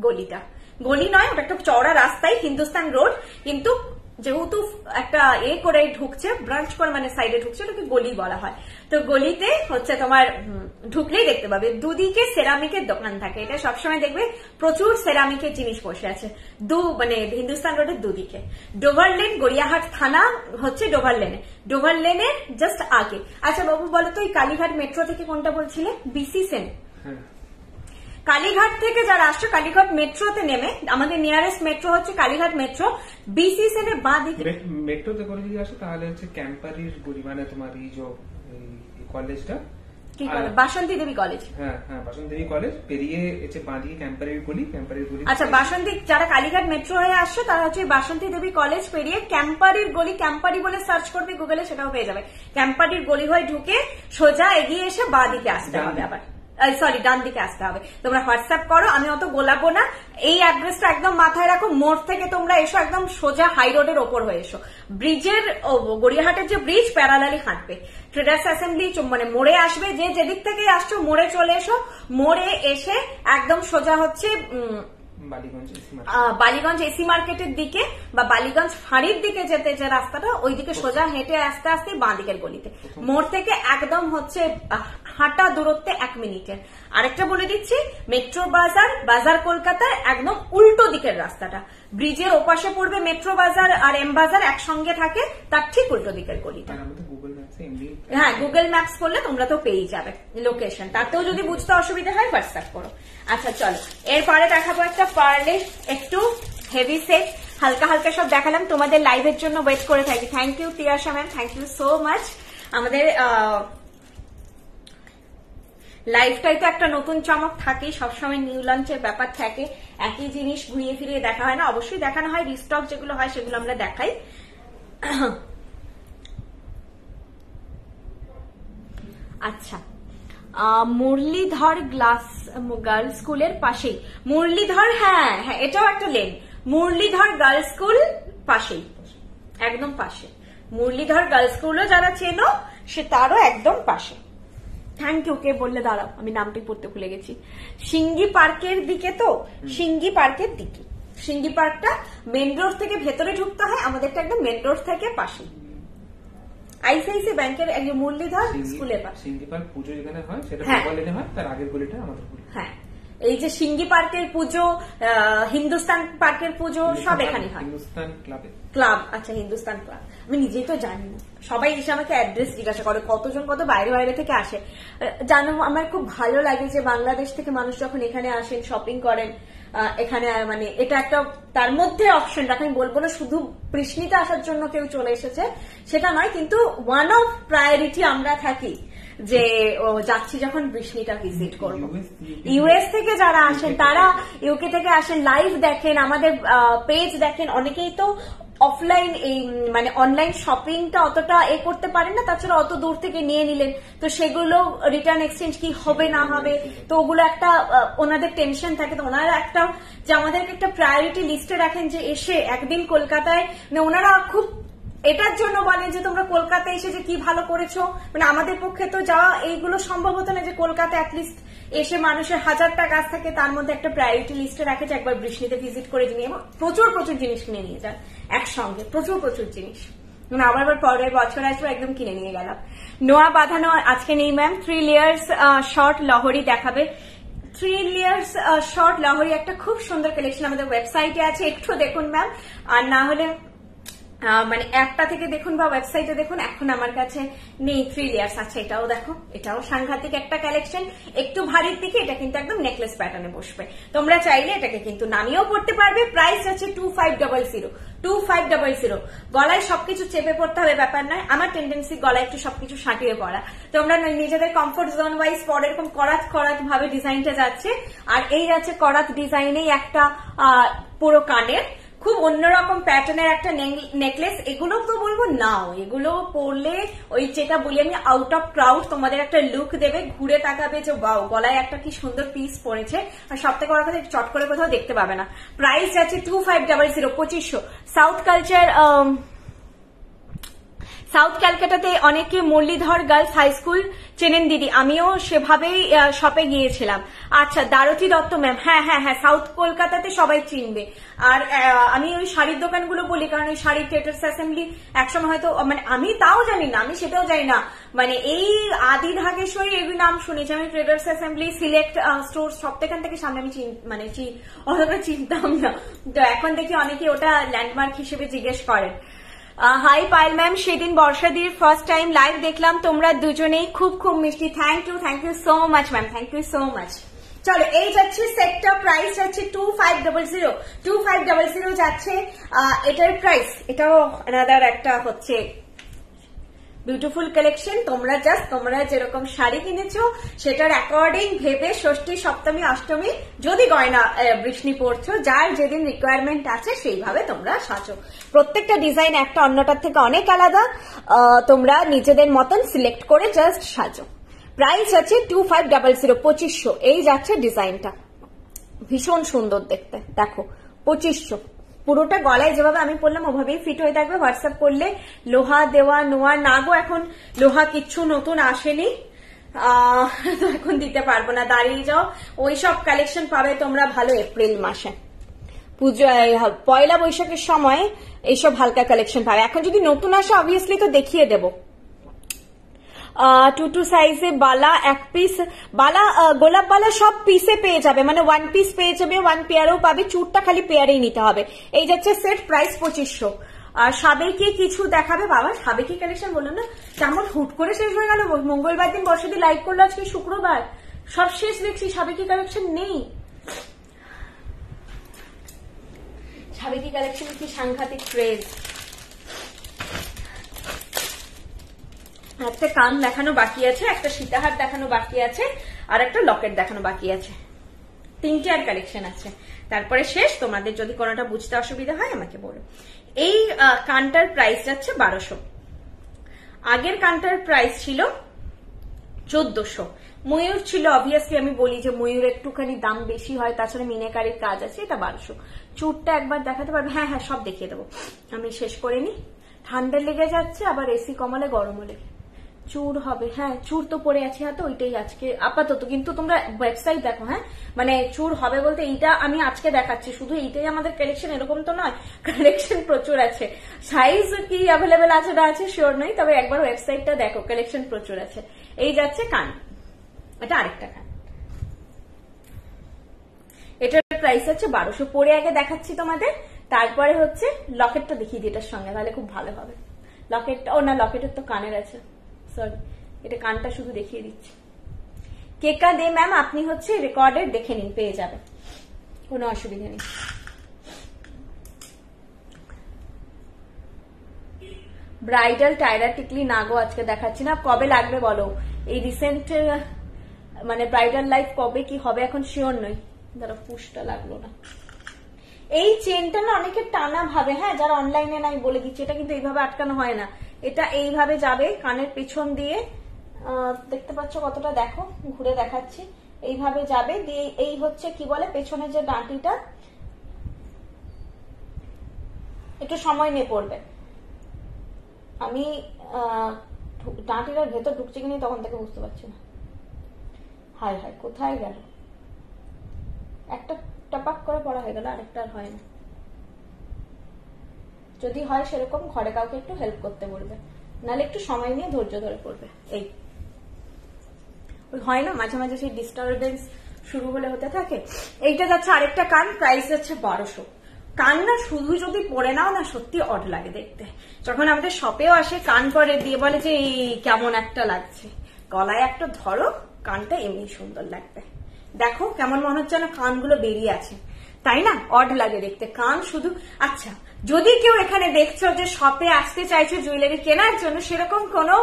গলিটা, গলি নয়, ওটা একটা চওড়া রাস্তায়, হিন্দুস্তান রোড, কিন্তু যেহেতু একটা করে ঢুকছে, ব্রাঞ্চ করে মানে সাইডে ঢুকছে, ওটাকে গলি বলা হয়। তো গলিতে হচ্ছে তোমার ঢুকলেই দেখতে পাবে দুদিকে সেরামিকের দোকান থাকে। এটা সবসময় দেখবে প্রচুর সেরামিকের জিনিস বসে আছে মানে হিন্দুস্তান রোডের দুদিকে। ডোভার লেন, গড়িয়াহাট থানা হচ্ছে ডোভার লেনে, ডোভার লেনের জাস্ট আগে। আচ্ছা বাবু বলো তো, এই কালীঘাট মেট্রো থেকে কোনটা বলছিলে? বিসি সেন। কালীঘাট থেকে যারা আসছো, কালীঘাট মেট্রোতে নেমে, আমাদের নিয়ারেস্ট মেট্রো হচ্ছে কালীঘাট মেট্রো, বিসি সেনের বাঁ দিকে মেট্রোতে করে যদি আসো তাহলে হচ্ছে ক্যাম্পারির গলি, মানে তোমার এই যে কলেজটা কি কলেজ? বাসন্তী দেবী কলেজ। হ্যাঁ হ্যাঁ, বাসন্তী দেবী কলেজ পেরিয়ে এসে বাঁ দিকে ক্যাম্পারির গলি, ক্যাম্পারির গলি। আচ্ছা, বাসন্তী যারা কালীঘাট মেট্রো হয়ে আসছো তারা হচ্ছে বাসন্তী দেবী কলেজ পেরিয়ে ক্যাম্পারির গলি, ক্যাম্পারি বলে সার্চ করবে গুগলে, সেটাও পেয়ে যাবে। ক্যাম্পারির গলি হয়ে ঢুকে সোজা এগিয়ে এসে বাঁ দিকে আসতে হবে, আবার সরি ডান দিকে আসতে হবে। তোমরা হোয়াটসঅ্যাপ করো, আমি অত গোলাবো না। এই অ্যাড্রেসটা একদম মাথায় রাখো। মোড় থেকে তোমরা এসো, একদম সোজা হাই রোডের ওপর হয়ে এসো। ব্রিজের গড়িয়াহাটের যে ব্রিজ প্যারালালি হাঁটবে, ট্রেডার্স অ্যাসেম্বলি মানে মোড়ে আসবে, যে যেদিক থেকে আসছো মোড়ে চলে এসো। মোড়ে এসে একদম সোজা হচ্ছে বালিগঞ্জ এসি মার্কেটের দিকে বা বালিগঞ্জ ফাঁড়ির দিকে যেতে যে রাস্তাটা, ওই দিকে সোজা হেঁটে আসতে আসতে বাঁ দিকের গলিতে। মোড় থেকে একদম হচ্ছে হাঁটা দূরত্বে 1 মিনিটের। আরেকটা বলে দিচ্ছি, মেট্রো বাজার কলকাতার একদম উল্টো দিকের রাস্তাটা। ব্রিজের ওপাশে পড়বে মেট্রো বাজার আর এম বাজার একসঙ্গে থাকে, তার ঠিক উল্টো দিকের গলিটা। হ্যাঁ, গুগল ম্যাপস করলে তোমরা তো পেয়ে যাবে লোকেশন। তাতেও যদি বুঝতে অসুবিধা হয় হোয়াটসঅ্যাপ করো। আচ্ছা চলো, এরপরে দেখাবো একটা পার্লে একটু হেভি সেট, হালকা হালকা সব দেখালাম। তোমাদের লাইভের জন্য ওয়েট করে থাকি। Thank you Tiasha ma'am, thank you so much. আমাদের লাইফটাই তো একটা নতুন চমক থাকেই, সবসময় নিউ লঞ্চের ব্যাপার থাকে, একই জিনিস ঘুরিয়ে ফিরিয়ে দেখা হয় না। অবশ্যই দেখানো হয়, রিস্টক যেগুলো হয় সেগুলো আমরা দেখাই। আচ্ছা, মুরলীধর গার্লস স্কুলের পাশেই, মুরলীধর, হ্যাঁ হ্যাঁ এটাও একটা লেন, মুরলীধর গার্লস স্কুল পাশেই, একদম পাশে। মুরলীধর গার্লস স্কুলও যারা চেনো সে তারও একদম পাশে। Thank you. কে বললে দাঁড়াও, আমি নামটাই পড়তে ভুলে গেছি। সিঙ্গি পার্কের দিকে, তো সিঙ্গি পার্কের দিকে, সিঙ্গি পার্কটা মেন রোড থেকে ভেতরে ঢুকতে হয়, আমাদেরটা একদম মেন রোড থেকে পাশে। আইসিআইসি ব্যাংকের মুরলীধর স্কুলের পাশে। সিঙ্গি পার্ক পুজো যেখানে হয় সেটা লেনে হয়, তার আগের গলিটা আমাদের গলি। হ্যাঁ, এই যে সিঙ্গি পার্কের পুজো, হিন্দুস্তান পার্কের পুজো সব এখানে হয়। হিন্দুস্তান ক্লাব, আচ্ছা হিন্দুস্তান ক্লাব। আমি নিজেই তো জানি না, সবাই এসে আমাকে অ্যাড্রেস জিজ্ঞাসা করে, কতজন কত বাইরে বাইরে থেকে আসে। জানো, আমার খুব ভালো লাগে যে বাংলাদেশ থেকে মানুষ যখন এখানে আসেন, শপিং করেন এখানে, মানে এটা একটা তার মধ্যে অপশন রাখেন। বলবো না শুধু কৃষ্ণিতে আসার জন্য কেউ চলে এসেছে, সেটা নয়, কিন্তু ওয়ান অফ প্রায়োরিটি আমরা থাকি যে যাচ্ছি যখন বৃষ্ণিটা ভিজিট করবো। ইউএস থেকে যারা আসেন, তারা ইউকে থেকে আসেন, লাইভ দেখেন, আমাদের পেজ দেখেন। অনেকেই তো অফলাইন এই মানে অনলাইন শপিংটা অতটা করতে পারেন না, তাছাড়া অত দূর থেকে নিয়ে নিলেন, তো সেগুলো রিটার্ন এক্সচেঞ্জ কি হবে না হবে, তো ওগুলো একটা ওনাদের টেনশন থাকে। তো ওনারা একটা যে আমাদেরকে একটা প্রায়োরিটি লিস্টে রাখেন যে এসে একদিন কলকাতায়, মানে ওনারা খুব এটার জন্য বলেন যে তোমরা কলকাতায় এসে যে কি ভালো করেছো। মানে আমাদের পক্ষে তো যাওয়া এইগুলো সম্ভব হতো না, যে কলকাতা অ্যাটলিস্ট এসে মানুষের 1000টা কাজ থাকে, তার মধ্যে একটা প্রায়োরিটি লিস্টে রাখে যে একবার বৃষ্ণিতে ভিজিট করে নিয়ে প্রচুর প্রচুর জিনিস কিনে নিয়ে যান একসঙ্গে, প্রচুর প্রচুর জিনিস। মানে আবার পরের বছর আসবো, একদম কিনে নিয়ে গেলাম। নোয়া বাঁধানো আজকে নেই ম্যাম। 3 লেয়ার্স শর্ট লহরি দেখাবে। 3 লেয়ার্স শর্ট লহরি একটা খুব সুন্দর কালেকশন আমাদের ওয়েবসাইটে আছে, একটু দেখুন ম্যাম। আর না হলে মানে অ্যাপটা থেকে দেখুন বা ওয়েবসাইটে দেখুন, এখন আমার কাছে নেই 3 লেয়ার্স। আচ্ছা, এটাও দেখো, এটাও সাংঘাতিক একটা কালেকশন, একটু ভারীর দিকে। এটা কিন্তু একদম নেকলেস প্যাটার্নে বসবে। তোমরা চাইলে এটাকে কিন্তু নামিয়েও পড়তে পারবে। প্রাইস আছে 2500। গলায় সবকিছু চেপে পড়তে হবে ব্যাপার নয়, আমার টেন্ডেন্সি গলায় একটু সবকিছু সাঁটিয়ে পড়া। তোমরা নিজেদের কমফোর্ট জোন ওয়াইজ পরে এরকম করাত করাত ভাবে ডিজাইনটা যাচ্ছে। আর এই যাচ্ছে করাত ডিজাইনেই একটা পুরো কানের, খুব অন্যরকম প্যাটার্নের একটা নেকলেস। এগুলো তো বলবো নাও, এগুলো পরলে ওই যেটা বলি আমি আউট অফ ক্রাউড তোমাদের একটা লুক দেবে, ঘুরে তাকাবে যে বাও গলায় একটা কি সুন্দর পিস পড়েছে। আর সব থেকে বড় কথা, চট করে কোথাও দেখতে পাবে না। প্রাইস আছে 2500। সাউথ কালচার সাউথ ক্যালকাটাতে অনেকে মুরলীধর গার্লস হাই স্কুল চেনেন দিদি, আমিও সেভাবেই শপে গিয়েছিলাম। আচ্ছা, দারতি দত্ত ম্যাম, হ্যাঁ হ্যাঁ হ্যাঁ, সাউথ কলকাতাতে সবাই চিনবে। আর আমি ওই শাড়ির দোকানগুলো বলি কারণ ওই শাড়ি ট্রেডার্স অ্যাসেম্বলি একসময় হয়তো, মানে আমি তাও জানি না, আমি সেটাও জানি না, মানে এই আদি ঢাকেশ্বরী এগুলি নাম শুনেছি আমি, ট্রেডার্স অ্যাসেম্বলি, সিলেক্ট স্টোর, সব থেকে সামনে আমি অতটা চিনতাম না। তো এখন দেখি অনেকে ওটা ল্যান্ডমার্ক হিসেবে জিজ্ঞেস করেন। হাই পায়েল ম্যাম, সেদিন বর্ষাদির ফার্স্ট টাইম লাইভ দেখলাম, তোমরা দুজনেই খুব খুব মিষ্টি। Thank you so much ma'am, thank you so much. চলো, এই যাচ্ছে সেটটা, প্রাইস যাচ্ছে 2500 যাচ্ছে এটার প্রাইস। এটাও আনাদার একটা হচ্ছে বিউটিফুল কালেকশন। তোমরা যেরকম শাড়ি কিনেছো সেটার অ্যাকর্ডিং ভেবে ষষ্ঠী, সপ্তমী, অষ্টমী যদি গয়না বৃষ্ণি পড়ছো, যার যেদিন রিকোয়ারমেন্ট আছে সেইভাবে তোমরা সাজো। প্রত্যেকটা ডিজাইন একটা অন্যটার থেকে অনেক আলাদা, তোমরা নিজেদের মতন সিলেক্ট করে জাস্ট সাজো। প্রাইস আছে 2500, 2500। এই যাচ্ছে ডিজাইনটা, ভীষণ সুন্দর দেখতে, দেখো 2500। পুরোটা গলায় যেভাবে আমি পরলাম ওভাবেই ফিট হয়ে থাকবে। হোয়াটসঅ্যাপ করলে লোহা দেওয়া নোয়া না গো, এখন লোহা কিচ্ছু নতুন আসেনি, তো এখন দিতে পারবো না, দাঁড়িয়ে যাও। ওইসব কালেকশন পাবে তোমরা ভালো এপ্রিল মাসে, পুজো, পয়লা বৈশাখের সময় এইসব হালকা কালেকশন পাবে। এখন যদি নতুন আসে অবভিয়াসলি তো দেখিয়ে দেবো। 2 সাইজে বালা, এক পিস বালা, গোলাপ বালা সব পিসে পেয়ে যাবে, মানে 1 পিস পেয়ে যাবে, 1 পেয়ারেও পাবে, চুরটা খালি পেয়ারেই নিতে হবে। এই যাচ্ছে সেট, প্রাইস 2500। আর সাবেকি কিছু দেখাবে বাবা, সাবেকি কালেকশন বললো না, কেমন হুট করে শেষ হয়ে গেল। মঙ্গলবার দিন বর্ষাদি লাইভ করলো, আজকে শুক্রবার, সব শেষ দেখছি, সাবেকি কালেকশন নেই। সাবেকি কালেকশন কি সাংঘাতিক ক্রেজ। একটা কান দেখানো বাকি আছে, একটা সীতাহার দেখানো বাকি আছে, আর একটা লকেট দেখানো বাকি আছে, 3টে আর কালেকশন আছে, তারপরে শেষ। তোমাদের যদি কোনোটা বুঝতে অসুবিধা হয় আমাকে বলো। এই কানটার প্রাইস যাচ্ছে 1200, আগের কানটার প্রাইস ছিল 1400। ময়ূর ছিল, অবভিয়াসলি আমি বলি যে ময়ূর একটুখানি দাম বেশি হয়, তাছাড়া মিনাকারির কাজ আছে, এটা 1200। চুরটা একবার দেখাতে পারবে? হ্যাঁ হ্যাঁ, সব দেখিয়ে দেবো, আমি শেষ করে নি। ঠান্ডা লেগে যাচ্ছে, আবার এসি কমালে গরম হলে চুর হবে। হ্যাঁ, চুর তো পরে আছি হাতে, ওইটাই আজকে আপাতত, কিন্তু তোমরা ওয়েবসাইট দেখো। হ্যাঁ, মানে চুর হবে বলতে এইটা আমি আজকে দেখাচ্ছি, শুধু এইটাই আমাদের কালেকশন এরকম তো নয়, কালেকশন প্রচুর আছে। সাইজ কি অ্যাভেলেবেল আছে না আছে শিওর নই, তবে একবার ওয়েবসাইটটা দেখো, কালেকশন প্রচুর আছে। এই যাচ্ছে কান, এটা আরেকটা কান, এটার প্রাইস হচ্ছে 1200। পরে আগে দেখাচ্ছি তোমাদের, তারপরে হচ্ছে লকেটটা দেখিয়ে দিই এটার সঙ্গে, তাহলে খুব ভালো হবে। লকেটটা, ও না, লকেটের তো কানের আছে, সরি, এটা কানটা শুধু দেখিয়ে দিচ্ছি। কেকা দে ম্যাম, আপনি হচ্ছে রেকর্ডের দেখে নিন, পেয়ে যাবে, কোনো অসুবিধা নেই। ব্রাইডাল টায়রা টিকলি না গো, আজকে দেখাচ্ছি না, কবে লাগবে বলো। এই রিসেন্ট মানে ব্রাইডাল লাইফ কবে কি হবে এখন শিওর নই। ধরো পুশটা লাগলো না। এই চেনটা না অনেকে টানা ভাবে, হ্যাঁ, যারা অনলাইনে নাই বলে দিচ্ছে, এটা কিন্তু এইভাবে আটকানো হয় না, এটা এইভাবে যাবে কানের পিছন দিয়ে, দেখতে পাচ্ছ কতটা, দেখো ঘুরে দেখাচ্ছি, এইভাবে যাবে দিয়ে এই হচ্ছে কি বলে পেছনে যে ডাঁটিটা, একটু সময় নিয়ে পড়বে। আমি ডাঁটিটার ভেতর ঢুকছে কিনা তখন থেকে বুঝতে পারছি না। হায় হায়, কোথায় গেল? একটা টপাক করে পড়া হয়ে গেল, আরেকটা আর হয় না। যদি হয় সেরকম ঘরে কাউকে একটু হেল্প করতে বলবে, নাহলে একটু সময় নিয়ে ধৈর্য ধরে পড়বে। এই ওই হয় না মাঝে মাঝে সেই ডিস্টারবেন্স শুরু হলে হতে থাকে। এইটা যাচ্ছে আরেকটা কান, প্রাইস যাচ্ছে 1200। কান না শুধু যদি পরে নাও না, সত্যি অড লাগে দেখতে। যখন আমাদের শপেও আসে কান পরে দিয়ে বলে যে এই কেমন একটা লাগছে, গলায় একটা ধরো, কানটা এমনি সুন্দর লাগবে। দেখো কেমন মনে হচ্ছে না কানগুলো বেরিয়ে আছে, তাই না? অড লাগে দেখতে কান শুধু। আচ্ছা, যদি কেউ এখানে দেখছো যে শপে আসতে চাইছো জুয়েলারি কেনার জন্য, সেরকম কোনো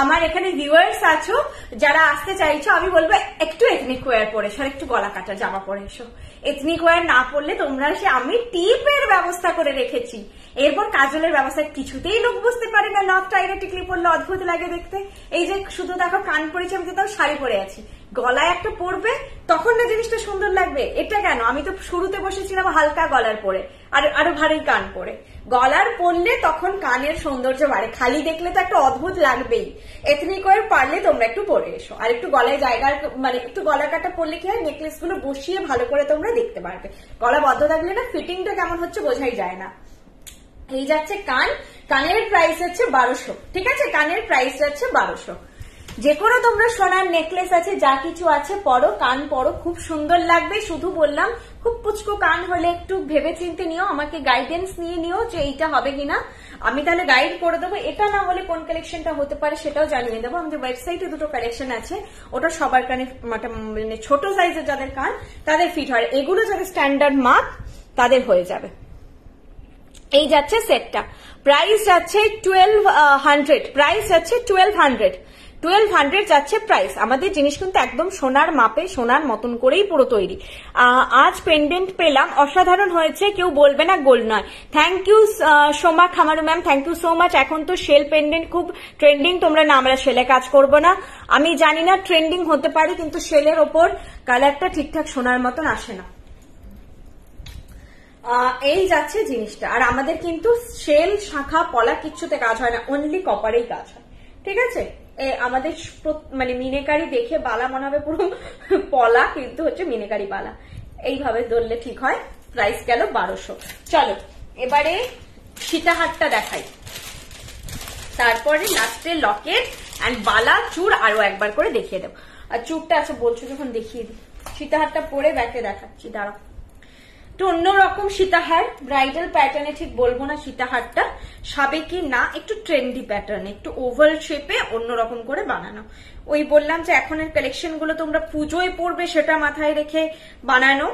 আমার এখানে ভিউয়ার্স আছো যারা আসতে চাইছো, আমি বলবো একটু এথনিক ওয়্যার পরে এসো, আর একটু গলা কাটা জামা পরে এসো। এথনিক ওয়্যার না পরলে তোমরা এসে, আমি টিপের ব্যবস্থা করে রেখেছি, এরপর কাজলের ব্যবস্থা, কিছুতেই লোক বুঝতে পারে না নথ টাইরা টিকলি পরলে অদ্ভুত লাগে দেখতে। এই যে শুধু দেখো কান পরেছি, আমি তো তাও শাড়ি পরে আছি, গলায় একটা পরবে তখন না জিনিসটা সুন্দর লাগবে। এটা কেন? আমি তো শুরুতে বসেছিলাম হালকা গলার পরে, আর আরো ভারী কান পরে। পরে, গলার পরলে তখন কানের সৌন্দর্য বাড়ে, খালি দেখলে তো একটা অদ্ভুত লাগবেই। এথনিক ওয়্যার পারলে তোমরা একটু পরে এসো, আর একটু গলায় জায়গা মানে একটু গলা কাটা পরলে কি হয়, নেকলেস গুলো বসিয়ে ভালো করে তোমরা দেখতে পারবে। গলা বদ্ধ থাকলে না ফিটিংটা কেমন হচ্ছে বোঝাই যায় না। এই যাচ্ছে কান, কানের প্রাইস হচ্ছে 1200, ঠিক আছে, কানের প্রাইস যাচ্ছে 1200। যে কোনো তোমরা সোনার নেকলেস আছে, যা কিছু আছে পরো, কান পরো, খুব সুন্দর লাগবে। শুধু বললাম খুব পুচকো কান হলে একটু ভেবে চিন্তে নিও, আমাকে গাইডেন্স নিয়ে নিও যে এইটা হবে কিনা, আমি তাহলে গাইড করে দেবো। এটা না হলে কোন কালেকশনটা হতে পারে সেটাও জানিয়ে দেবো। আমাদের ওয়েবসাইটে দুটো কালেকশন আছে, ওটা সবার কানে মানে ছোট সাইজের যাদের কান তাদের ফিট হয়, এগুলো যাদের স্ট্যান্ডার্ড মাপ তাদের হয়ে যাবে। এই যাচ্ছে সেটটা, প্রাইস যাচ্ছে 1200, প্রাইস যাচ্ছে 1200 যাচ্ছে প্রাইস। আমাদের জিনিস কিন্তু একদম সোনার মাপে, সোনার মতন করেই পুরো তৈরি। আজ পেন্ডেন্ট পেলাম, অসাধারণ হয়েছে, কেউ বলবে না গোল্ড নয়। Thank you Soma Khamaru ma'am, thank you so much. এখন তো শেল পেন্ডেন্ট খুব ট্রেন্ডিং, তোমরা না আমরা শেলে কাজ করবো না, আমি জানি না, ট্রেন্ডিং হতে পারে কিন্তু শেলের ওপর কালারটা ঠিকঠাক সোনার মতন আসে না। এই যাচ্ছে জিনিসটা, আর আমাদের কিন্তু শেল শাখা পলা কিচ্ছুতে কাজ হয় না, অনলি কপারেই কাজ হয়, ঠিক আছে। আমাদের মানে মিনেকারি দেখে বালা মনে হবে পুরো পলা, কিন্তু হচ্ছে মিনেকারি বালা, এইভাবে ধরলে ঠিক হয়। প্রাইস গেল 1200। চলো এবারে সীতাহারটা দেখাই, তারপরে লাস্টে লকেট অ্যান্ড বালা চূড় আরো একবার করে দেখিয়ে দেবো। আর চূড়টা আছে বলছো যখন দেখিয়ে দিই, সীতাহারটা পরে ব্যাকে দেখাচ্ছি, দাঁড়াও। একটু অন্যরকম সীতাহার, ব্রাইডাল প্যাটার্নে ঠিক বলবো না, সীতাহারটা সাবেকি না, একটু ট্রেন্ডি প্যাটার্নে, একটু ওভাল শেপে অন্যরকম করে বানানো। ওই বললাম যে এখনের কালেকশন গুলো তোমরা পুজোয় পড়বে সেটা মাথায় রেখে বানানো,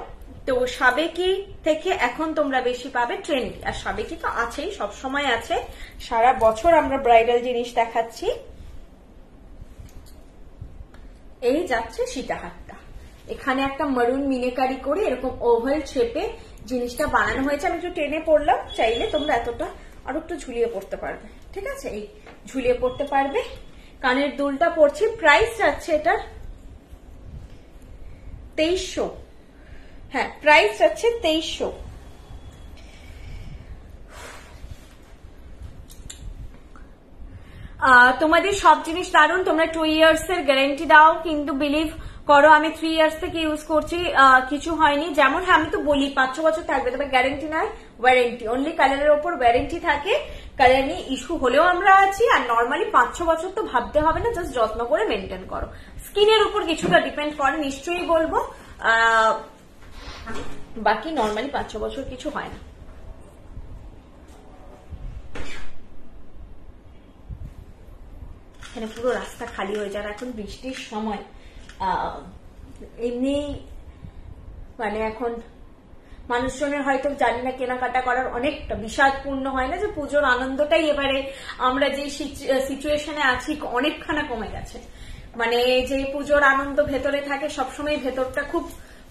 তো সাবেকি থেকে এখন তোমরা বেশি পাবে ট্রেন্ডি। আর সাবেকি তো আছেই, সবসময় আছে, সারা বছর আমরা ব্রাইডাল জিনিস দেখাচ্ছি। এই যাচ্ছে সীতাহারটা, এখানে একটা মারুন মিনেকারি করে এরকম ওভাল শেপে জিনিসটা বানানো হয়েছে। আমি একটু টেনে পড়লাম, চাইলে তোমরা এতটা আরো একটু ঝুলিয়ে পড়তে পারবে, ঠিক আছে, এই ঝুলিয়ে পড়তে পারবে। কানের দুলটা পড়ছি, প্রাইস যাচ্ছে এটার 2300, হ্যাঁ প্রাইস যাচ্ছে 2300। তোমাদের সব জিনিস দারুন, তোমরা 2 years এর গ্যারান্টি দাও, কিন্তু বিলিভ করো আমি 3 years থেকে ইউজ করছি, কিছু হয়নি। যেমন হ্যাঁ আমি তো বলি 5-6 বছর থাকবে, তবে গ্যারান্টি নয়, ওয়ারেন্টি, অনলি কালারের ওপর ওয়ারেন্টি থাকে, কালার নিয়ে ইস্যু হলেও আমরা আছি। আর নর্মালি 5-6 বছর তো ভাবতে হবে না, জাস্ট যত্ন করে মেনটেন করো, স্কিনের উপর কিছুটা ডিপেন্ড করে নিশ্চয়ই বলবো, বাকি নর্মালি 5-6 বছর কিছু হয় না। এখানে পুরো রাস্তা খালি হয়ে যায়, এখন বৃষ্টির সময়, এমনি মানে এখন মানুষজনের হয়তো জানি না কেনাকাটা করার অনেকটা বিষাদপূর্ণ হয় না, যে পুজোর আনন্দটাই এবারে আমরা যে সিচুয়েশনে আছি অনেকখানা কমে গেছে। মানে যে পুজোর আনন্দ ভেতরে থাকে সবসময়, ভেতরটা খুব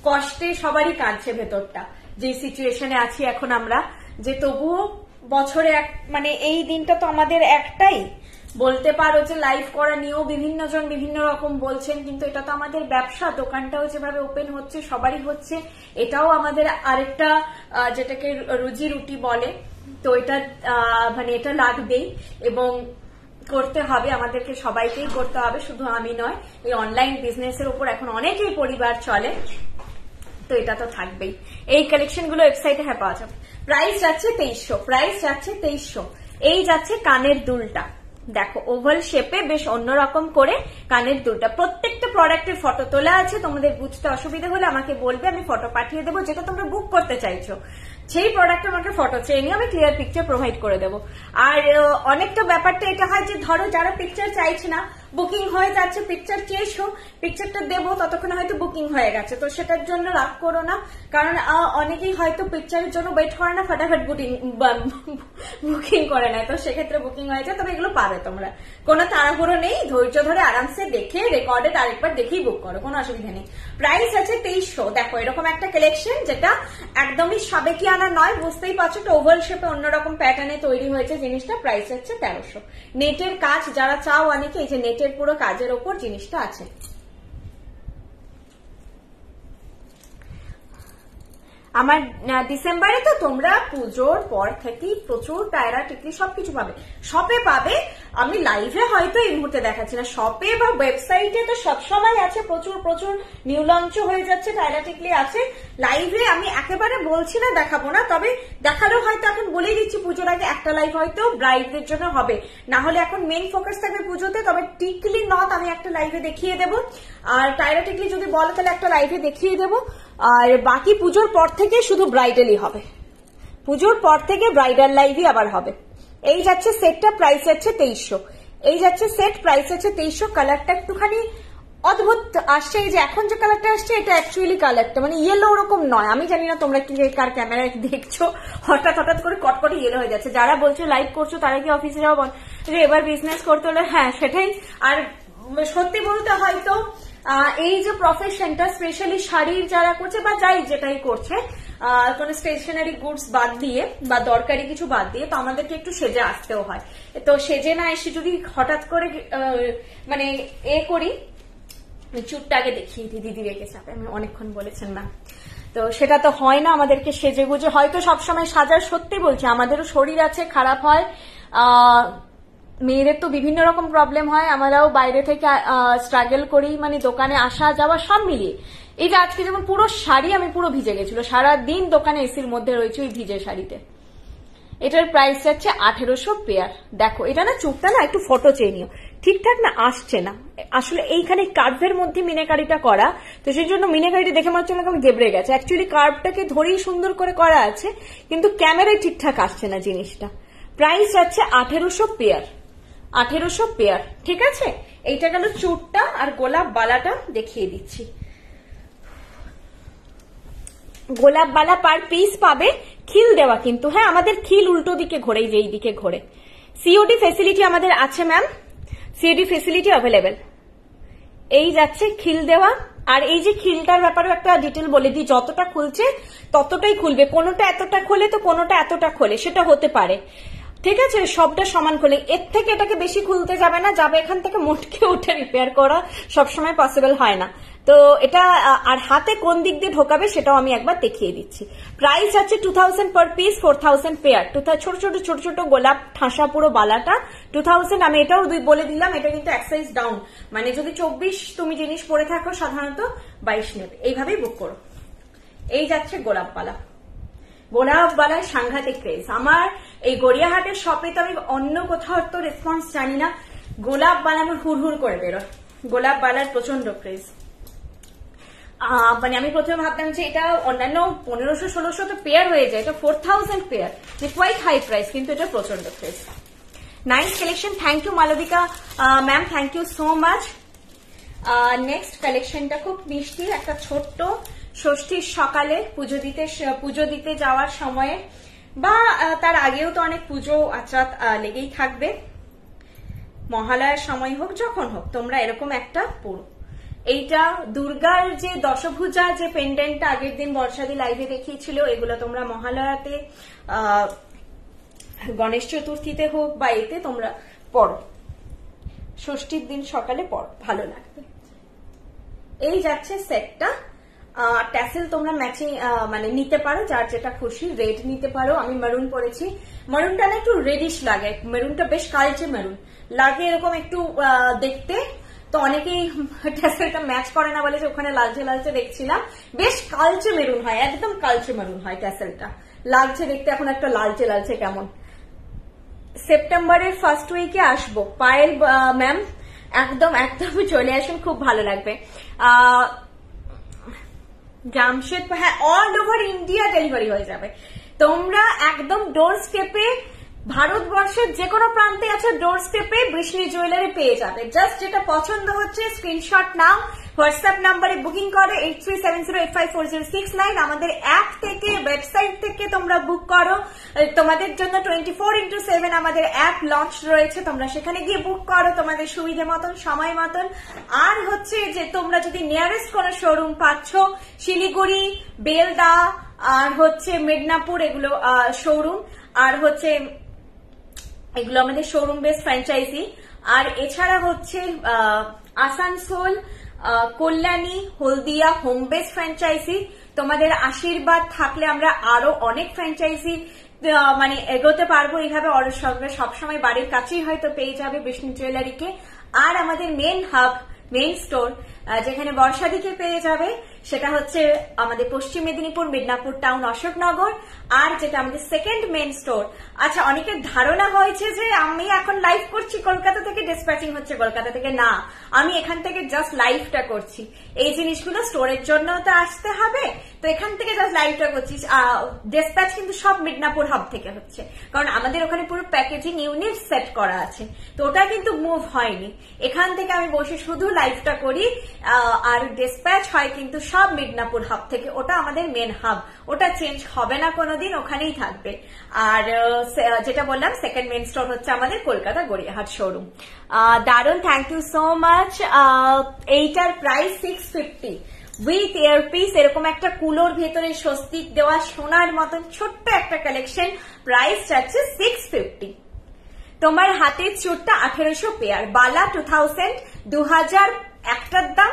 কষ্টে সবারই কাঁদছে ভেতরটা, যে সিচুয়েশনে আছি এখন আমরা, যে তবুও বছরে মানে এই দিনটা তো আমাদের একটাই, বলতে পারো যে লাইভ করা নিয়েও বিভিন্ন জন বিভিন্ন রকম বলছেন, কিন্তু এটা তো আমাদের ব্যবসা, দোকানটাও যেভাবে ওপেন হচ্ছে সবারই হচ্ছে, এটাও আমাদের আরেকটা যেটাকে রুজি রুটি বলে, তো এটা মানে এটা লাগবেই এবং করতে হবে, আমাদেরকে সবাইকেই করতে হবে, শুধু আমি নয়। এই অনলাইন বিজনেসের উপর এখন অনেকেই পরিবার চলে, তো এটা তো থাকবেই। এই কালেকশন গুলো ওয়েবসাইটে হ্যাঁ পাওয়া যাবে। প্রাইস যাচ্ছে 2300, প্রাইস যাচ্ছে 2300। এই যাচ্ছে কানের দুলটা, দেখো ওভাল শেপে বেশ অন্যরকম করে কানের দুলটা, প্রত্যেকটা প্রোডাক্টের ফটো তোলা আছে, তোমাদের বুঝতে অসুবিধা হলে আমাকে বলবে, আমি ফটো পাঠিয়ে দেবো, যেটা তোমরা বুক করতে চাইছো সেই প্রোডাক্টের আমাকে ফটো চেয়ে নিয়ে আমি ক্লিয়ার পিকচার প্রোভাইড করে দেবো। আর অনেকটা ব্যাপারটা এটা হয় যে ধরো যারা পিকচার চাইছে না, বুকিং হয়ে যাচ্ছে, পিকচার চেয়েছো, পিকচারটা দেবো, ততক্ষণে হয়তো বুকিং হয়ে গেছে, তো সেটার জন্য রাগ করো না, কারণ অনেকেই হয়তো পিকচারের জন্য ওয়েট করে না, ফটাফট বুকিং করে নেয়, তো সেক্ষেত্রে বুকিং হয়েছে। তবে এগুলো পাবে তোমরা, কোনো তাড়াহুড়ো নেই, ধৈর্য ধরে আরামসে দেখে রেকর্ডে আরেকবার দেখেই বুক করো, কোনো অসুবিধা নেই। প্রাইস আছে 2300। দেখো এরকম একটা কালেকশন যেটা একদমই সাবেকি আনা নয়, বুঝতেই পারছো, একটা ওভাল শেপে অন্যরকম প্যাটার্নে তৈরি হয়েছে জিনিসটা, প্রাইস হচ্ছে 1300। নেটের কাজ যারা চাও অনেকে, এই যে নেটের পুরো কাজের ওপর জিনিসটা আছে। আমার ডিসেম্বরে তো তোমরা পুজোর পর থেকেই প্রচুর টায়রা টিকলি সবকিছু পাবে, শপে পাবে। আমি লাইভে হয়তো এই মুহূর্তে দেখাচ্ছি না, শপে বা ওয়েবসাইটে তো সবসময় আছে, প্রচুর প্রচুর নিউ লঞ্চ হয়ে যাচ্ছে, টায়রা টিকলি আছে। লাইভে আমি একেবারে বলছি না দেখাবো না, তবে দেখালেও হয়তো এখন বলেই দিচ্ছি পুজোর আগে একটা লাইভ হয়তো ব্রাইডদের জন্য হবে, না হলে এখন মেইন ফোকাস থাকবে পুজোতে। তবে টিকলি নথ আমি একটা লাইভে দেখিয়ে দেবো, আর টায়রা টিকলি যদি বলো তাহলে একটা লাইভে দেখিয়ে দেবো। আর বাকি পুজোর পর থেকে শুধু ব্রাইডালই হবে, পুজোর পর থেকে ব্রাইডাল লাইভই আবার হবে। এই যাচ্ছে সেটটা, প্রাইস আছে 2300। এই যাচ্ছে সেট, প্রাইস আছে 2300। কালারটা একটুখানি অদ্ভুত আসছে, এই যে এখন যে কালারটা আসছে এটা অ্যাকচুয়ালি কালারটা মানে ইয়েলো ওরকম নয়। আমি জানি না তোমরা কি কার ক্যামেরায় দেখছো, হঠাৎ হঠাৎ করে কটকটে ইয়েলো হয়ে যাচ্ছে। যারা বলছো লাইভ করছো তারা কি অফিসে যাও যে এবার বিজনেস করতে হলে, হ্যাঁ সেটাই। আর সত্যি বলতে হয়তো এই যে প্রফেশনটা স্পেশালি শাড়ির যারা করছে বা যাই যেটাই করছে, কোন স্টেশনারি গুডস বাদ দিয়ে বা দরকারি কিছু বাদ দিয়ে, তো আমাদেরকে একটু সেজে আসতেও হয়। তো সেজে না এসে যদি হঠাৎ করে মানে করি, চুটটাকে দেখিয়ে দিদি রেখে চাপে, আমি অনেকক্ষণ বলেছেন না, তো সেটা তো হয় না। আমাদেরকে সেজে গুজে হয়তো সবসময় সাজার, সত্যি বলছি আমাদেরও শরীর আছে, খারাপ হয়, মেয়েদের তো বিভিন্ন রকম প্রবলেম হয়, আমরাও বাইরে থেকে স্ট্রাগল করি, মানে দোকানে আসা যাওয়া সব মিলিয়ে। এই যে আজকে যেমন পুরো শাড়ি আমি পুরো ভিজে গেছিল, সারাদিন দোকানে এসির মধ্যে রয়েছে ওই ভিজে শাড়িতে। এটার প্রাইস যাচ্ছে 1800 পেয়ার। দেখো এটা না চুপটা না একটু ফটো চেয়ে নিও, ঠিকঠাক না আসছে না আসলে, এইখানে কার্ভের মধ্যে মিনাকারিটা করা, তো সেই জন্য মিনাকারিটা দেখে মনে হচ্ছে আমি গেবড়ে গেছে। অ্যাকচুয়ালি কার্ভটাকে ধরেই সুন্দর করে করা আছে, কিন্তু ক্যামেরায় ঠিকঠাক আসছে না জিনিসটা। প্রাইস যাচ্ছে 1800 পেয়ার, 1800 পেয়ার, ঠিক আছে। এইটা গেল চুটটা, আর গোলাপ বালাটা দেখিয়ে দিচ্ছি। গোলাপ বালা পার পিস পাবে, খিল দেওয়া কিন্তু, হ্যাঁ আমাদের খিল উল্টো দিকে ঘোরে, যেই দিকে ঘোরে। সিওডি ফেসিলিটি আমাদের আছে ম্যাম, সিওডি ফেসিলিটি অ্যাভেলেবেল। এই যাচ্ছে খিল দেওয়া, আর এই যে খিলটার ব্যাপারে একটা ডিটেল বলে দিই, যতটা খুলছে ততটাই খুলবে, কোনোটা এতটা খোলে তো কোনোটা এতটা খোলে, সেটা হতে পারে, ঠিক আছে। সবটা সমান খোলে, এর থেকে এটাকে বেশি খুলতে যাবে না, যাবে এখান থেকে মোটকে উঠে রিপেয়ার করা সবসময় পসিবল হয় না। তো এটা আর হাতে কোন দিক দিয়ে ঢোকাবে সেটাও আমি একবার দেখিয়ে দিচ্ছি। প্রাইস আছে 2000 পার পিস, 4000 পেয়ার। ছোট ছোট ছোট ছোট গোলাপ ঠাসা পুরো বালাটা 2000। আমি এটাও বলে দিলাম, এটা কিন্তু এক সাইজ ডাউন, মানে যদি 24 তুমি জিনিস পরে থাকো সাধারণত 22 নেবে, এইভাবেই বুক করো। এই যাচ্ছে গোলাপ বালা, গোলাপ বালায় সাংঘাতিক ক্রেজ আমার। এই গড়িয়াহাটের শপে তো আমি অন্য কোথাও তো রেসপন্স জানি না, গোলাপ বালা আমার হুড় করে বেরোয়, গোলাপ বালার প্রচন্ড ক্রেজ। মানে আমি প্রথমে ভাবতাম যে এটা অন্যান্য 1500-1600 তো পেয়ার হয়ে যায়, এটা 4000 পেয়ার, কোয়াইট হাই প্রাইস, কিন্তু এটা প্রচন্ড craze. Nice collection, thank you Malabika ma'am, thank you so much. Next কালেকশনটা খুব মিষ্টি, একটা ছোট্ট ষষ্ঠীর সকালে পুজো দিতে যাওয়ার সময়ে বা তার আগেও তো অনেক পুজো আচার লেগেই থাকবে, মহালয়ার সময় হোক যখন হোক তোমরা এরকম একটা পরো। এইটা দুর্গার যে দশভুজা যে পেন্ডেন্টটা আগের দিন বর্ষাদি লাইভে দেখিয়েছিল, এগুলো তোমরা মহালয়াতে, গণেশ চতুর্থীতে হোক বা এতে তোমরা পড়ো, ষষ্ঠীর দিন সকালে পড়ো, ভালো লাগবে। এই যাচ্ছে সেটটা, ট্যাসেল তোমরা ম্যাচিং মানে নিতে পারো, যার যেটা খুশি, রেড নিতে পারো। আমি মেরুন পরেছি, মেরুনটা না একটু রেডিশ লাগে, মেরুনটা বেশ কালচে মেরুন লাগে, এরকম একটু দেখতে। তো অনেকেই ট্যাসেলটা ম্যাচ করে না বলে যে ওখানে লালচে লালচে দেখছিলাম, বেশ কালচে মেরুন হয়, একদম কালচে মেরুন হয় ট্যাসেলটা, লাগছে দেখতে এখন একটা লালচে লালচে কেমন। সেপ্টেম্বরের ফার্স্ট উইকে আসবো পায়েল ম্যাম, একদম চলে আসুন, খুব ভালো লাগবে। জামশেদপুর, হ্যাঁ অল ওভার ইন্ডিয়া ডেলিভারি হয়ে যাবে, তোমরা একদম ডোর স্টেপে, ভারতবর্ষের যে কোনো প্রান্তে আছে ডোর স্টেপে বৃষ্ণি জুয়েলারি পেয়ে যাবে। জাস্ট যেটা পছন্দ হচ্ছে স্ক্রিনশট নাও, হোয়াটসঅ্যাপ নাম্বারে বুকিং করো 8370854069। আমাদের অ্যাপ থেকে, ওয়েবসাইট থেকে তোমরা বুক করো, তোমাদের জন্য 24x7 আমাদের অ্যাপ লঞ্চ রয়েছে, তোমরা সেখানে গিয়ে বুক করো তোমাদের সুবিধে মতন, সময় মতন। আর হচ্ছে যে তোমরা যদি নিয়ারেস্ট কোনো শোরুম পাচ্ছ, শিলিগুড়ি, বেলদা আর হচ্ছে মেদিনীপুর, এগুলো শোরুম, আর হচ্ছে এগুলো আমাদের শোরুম বেস ফ্র্যাঞ্চাইজি। আর এছাড়া হচ্ছে আসানসোল, কল্যাণী, হলদিয়া হোম বেস ফ্র্যাঞ্চাইজি। তোমাদের আশীর্বাদ থাকলে আমরা আরো অনেক ফ্র্যাঞ্চাইজি মানে এগোতে পারবো এইভাবে। ওর সঙ্গে সবসময় বাড়ির কাছেই হয়তো পেয়ে যাবে বিষ্ণু জুয়েলারিকে। আর আমাদের মেন হাব, মেইন স্টোর যেখানে বর্ষাদিকে পেয়ে যাবে সেটা হচ্ছে আমাদের পশ্চিম মেদিনীপুর, মিদনাপুর টাউন, অশোকনগর। আর যেটা আমাদের সেকেন্ড মেইন স্টোর, আচ্ছা অনেকের ধারণা হয়েছে যে আমি এখন লাইভ করছি কলকাতা থেকে, ডিসপ্যাচিং হচ্ছে কলকাতা থেকে। না, আমি এখান থেকে জাস্ট লাইভটা করছি। এই জিনিসগুলো স্টোরের জন্য তো আসতে হবে, তো এখান থেকে জাস্ট লাইভটা করছি। ডিসপ্যাচ কিন্তু সব মিদনাপুর হাব থেকে হচ্ছে, কারণ আমাদের ওখানে পুরো প্যাকেজিং ইউনিট সেট করা আছে, তো ওটা কিন্তু মুভ হয়নি। এখান থেকে আমি বসে শুধু লাইভটা করি, আর ডিসপ্যাচ হয় কিন্তু সব মিদনাপুর হাব থেকে। ওটা আমাদের মেন হাব, ওটা চেঞ্জ হবে না কোনোদিন, ওখানেই থাকবে। আর যেটা বললাম সেকেন্ড মেন স্টোর হচ্ছে আমাদের কলকাতা গড়িয়াহাট শোরুম। দারুন, থ্যাংক ইউ সো মাচ। এইটার প্রাইস 650 উইথ ইয়ারপিস, এরকম একটা কুলোর ভেতরে স্বস্তিক দেওয়া সোনার মতন ছোট্ট একটা কালেকশন। প্রাইস যাচ্ছে 650। তোমার হাতের চুরটা 1800 পেয়ার, বালা 2000, 2000 একটার দাম,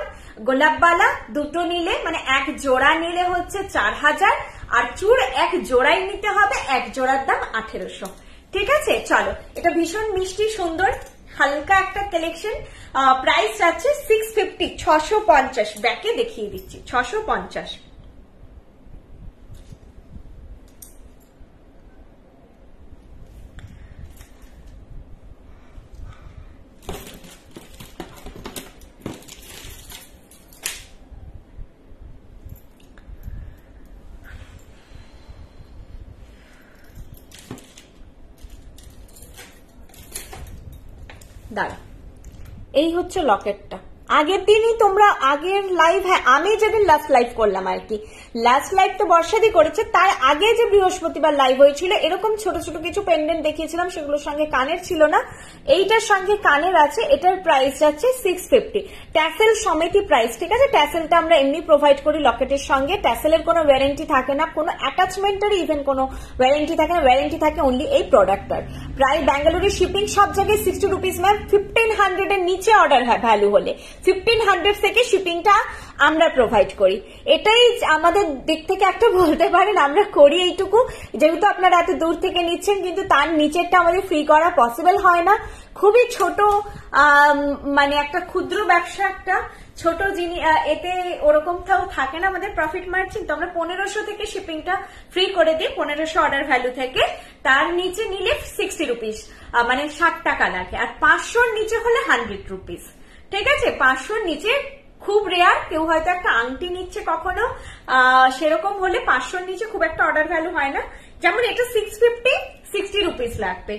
গোলাপ বালা দুটো নিলে মানে এক জোড়া নিলে হচ্ছে 4000, আর চুর এক জোড়াই নিতে হবে, এক জোড়ার দাম 1800। ঠিক আছে, চলো, এটা ভীষণ মিষ্টি সুন্দর হালকা একটা কালেকশন। প্রাইস যাচ্ছে 650, 650। ব্যাকে দেখিয়ে দিচ্ছি 650। দাঁড়া, এই হচ্ছে লকেটটা। আগের দিনই তোমরা আগের লাইভ, হ্যাঁ আমি যেদিন লাস্ট লাইভ করলাম আর কি, লাস্ট লাইভ তো বর্ষাদি করেছে, তার আগে যে বৃহস্পতিবার লাইভ হয়েছিল এরকম ছোট ছোট কিছু পেন্ডেন্ট দেখিয়েছিলাম, সেগুলোর সঙ্গে কানের ছিল না, এইটার সঙ্গে কানের আছে। এটার প্রাইস যাচ্ছে 650, ট্যাসেল সমেতই প্রাইস। ঠিক আছে, ট্যাসেলটা আমরা এমনি প্রোভাইড করি লকেটের সঙ্গে, ট্যাসেলের কোনো ওয়ারেন্টি থাকে না, কোনো অ্যাটাচমেন্টের ইভেন কোনো ওয়ারেন্টি থাকে না, ওয়ারেন্টি থাকে অনলি এই প্রোডাক্টটার। প্রায় ব্যাঙ্গালোরের শিপিং সব জায়গায় 60 রুপিস ম্যাম, 1500 এর নিচে অর্ডার ভ্যালু হলে 1500 থেকে শিপিংটা আমরা প্রোভাইড করি। এটাই আমাদের দিক থেকে একটা বলতে পারেন আমরা করি এইটুকু, যেহেতু আপনারা এত দূর থেকে নিচ্ছেন, কিন্তু তার নিচেরটা আমাদের ফ্রি করা পসিবল হয় না। খুবই ছোট মানে একটা ক্ষুদ্র ব্যবসা, একটা ছোট জিনিস, এতে ওরকমটাও থাকে না আমাদের প্রফিট মার্জিন। তো আমরা 1500 থেকে শিপিংটা ফ্রি করে দিই, 1500 অর্ডার ভ্যালু থেকে। তার নিচে নিলে 60 রুপিস মানে 60 টাকা লাগে, আর 500 নিচে হলে 100 রুপিস। ঠিক আছে, 500 নিচে খুব রেয়ার, কেউ হয়তো একটা আংটি নিচ্ছে কখনো, সেরকম হলে 500 নিচে খুব একটা অর্ডার ভ্যালু হয় না। যেমন এটা 650, 60 রুপিস লাগবে।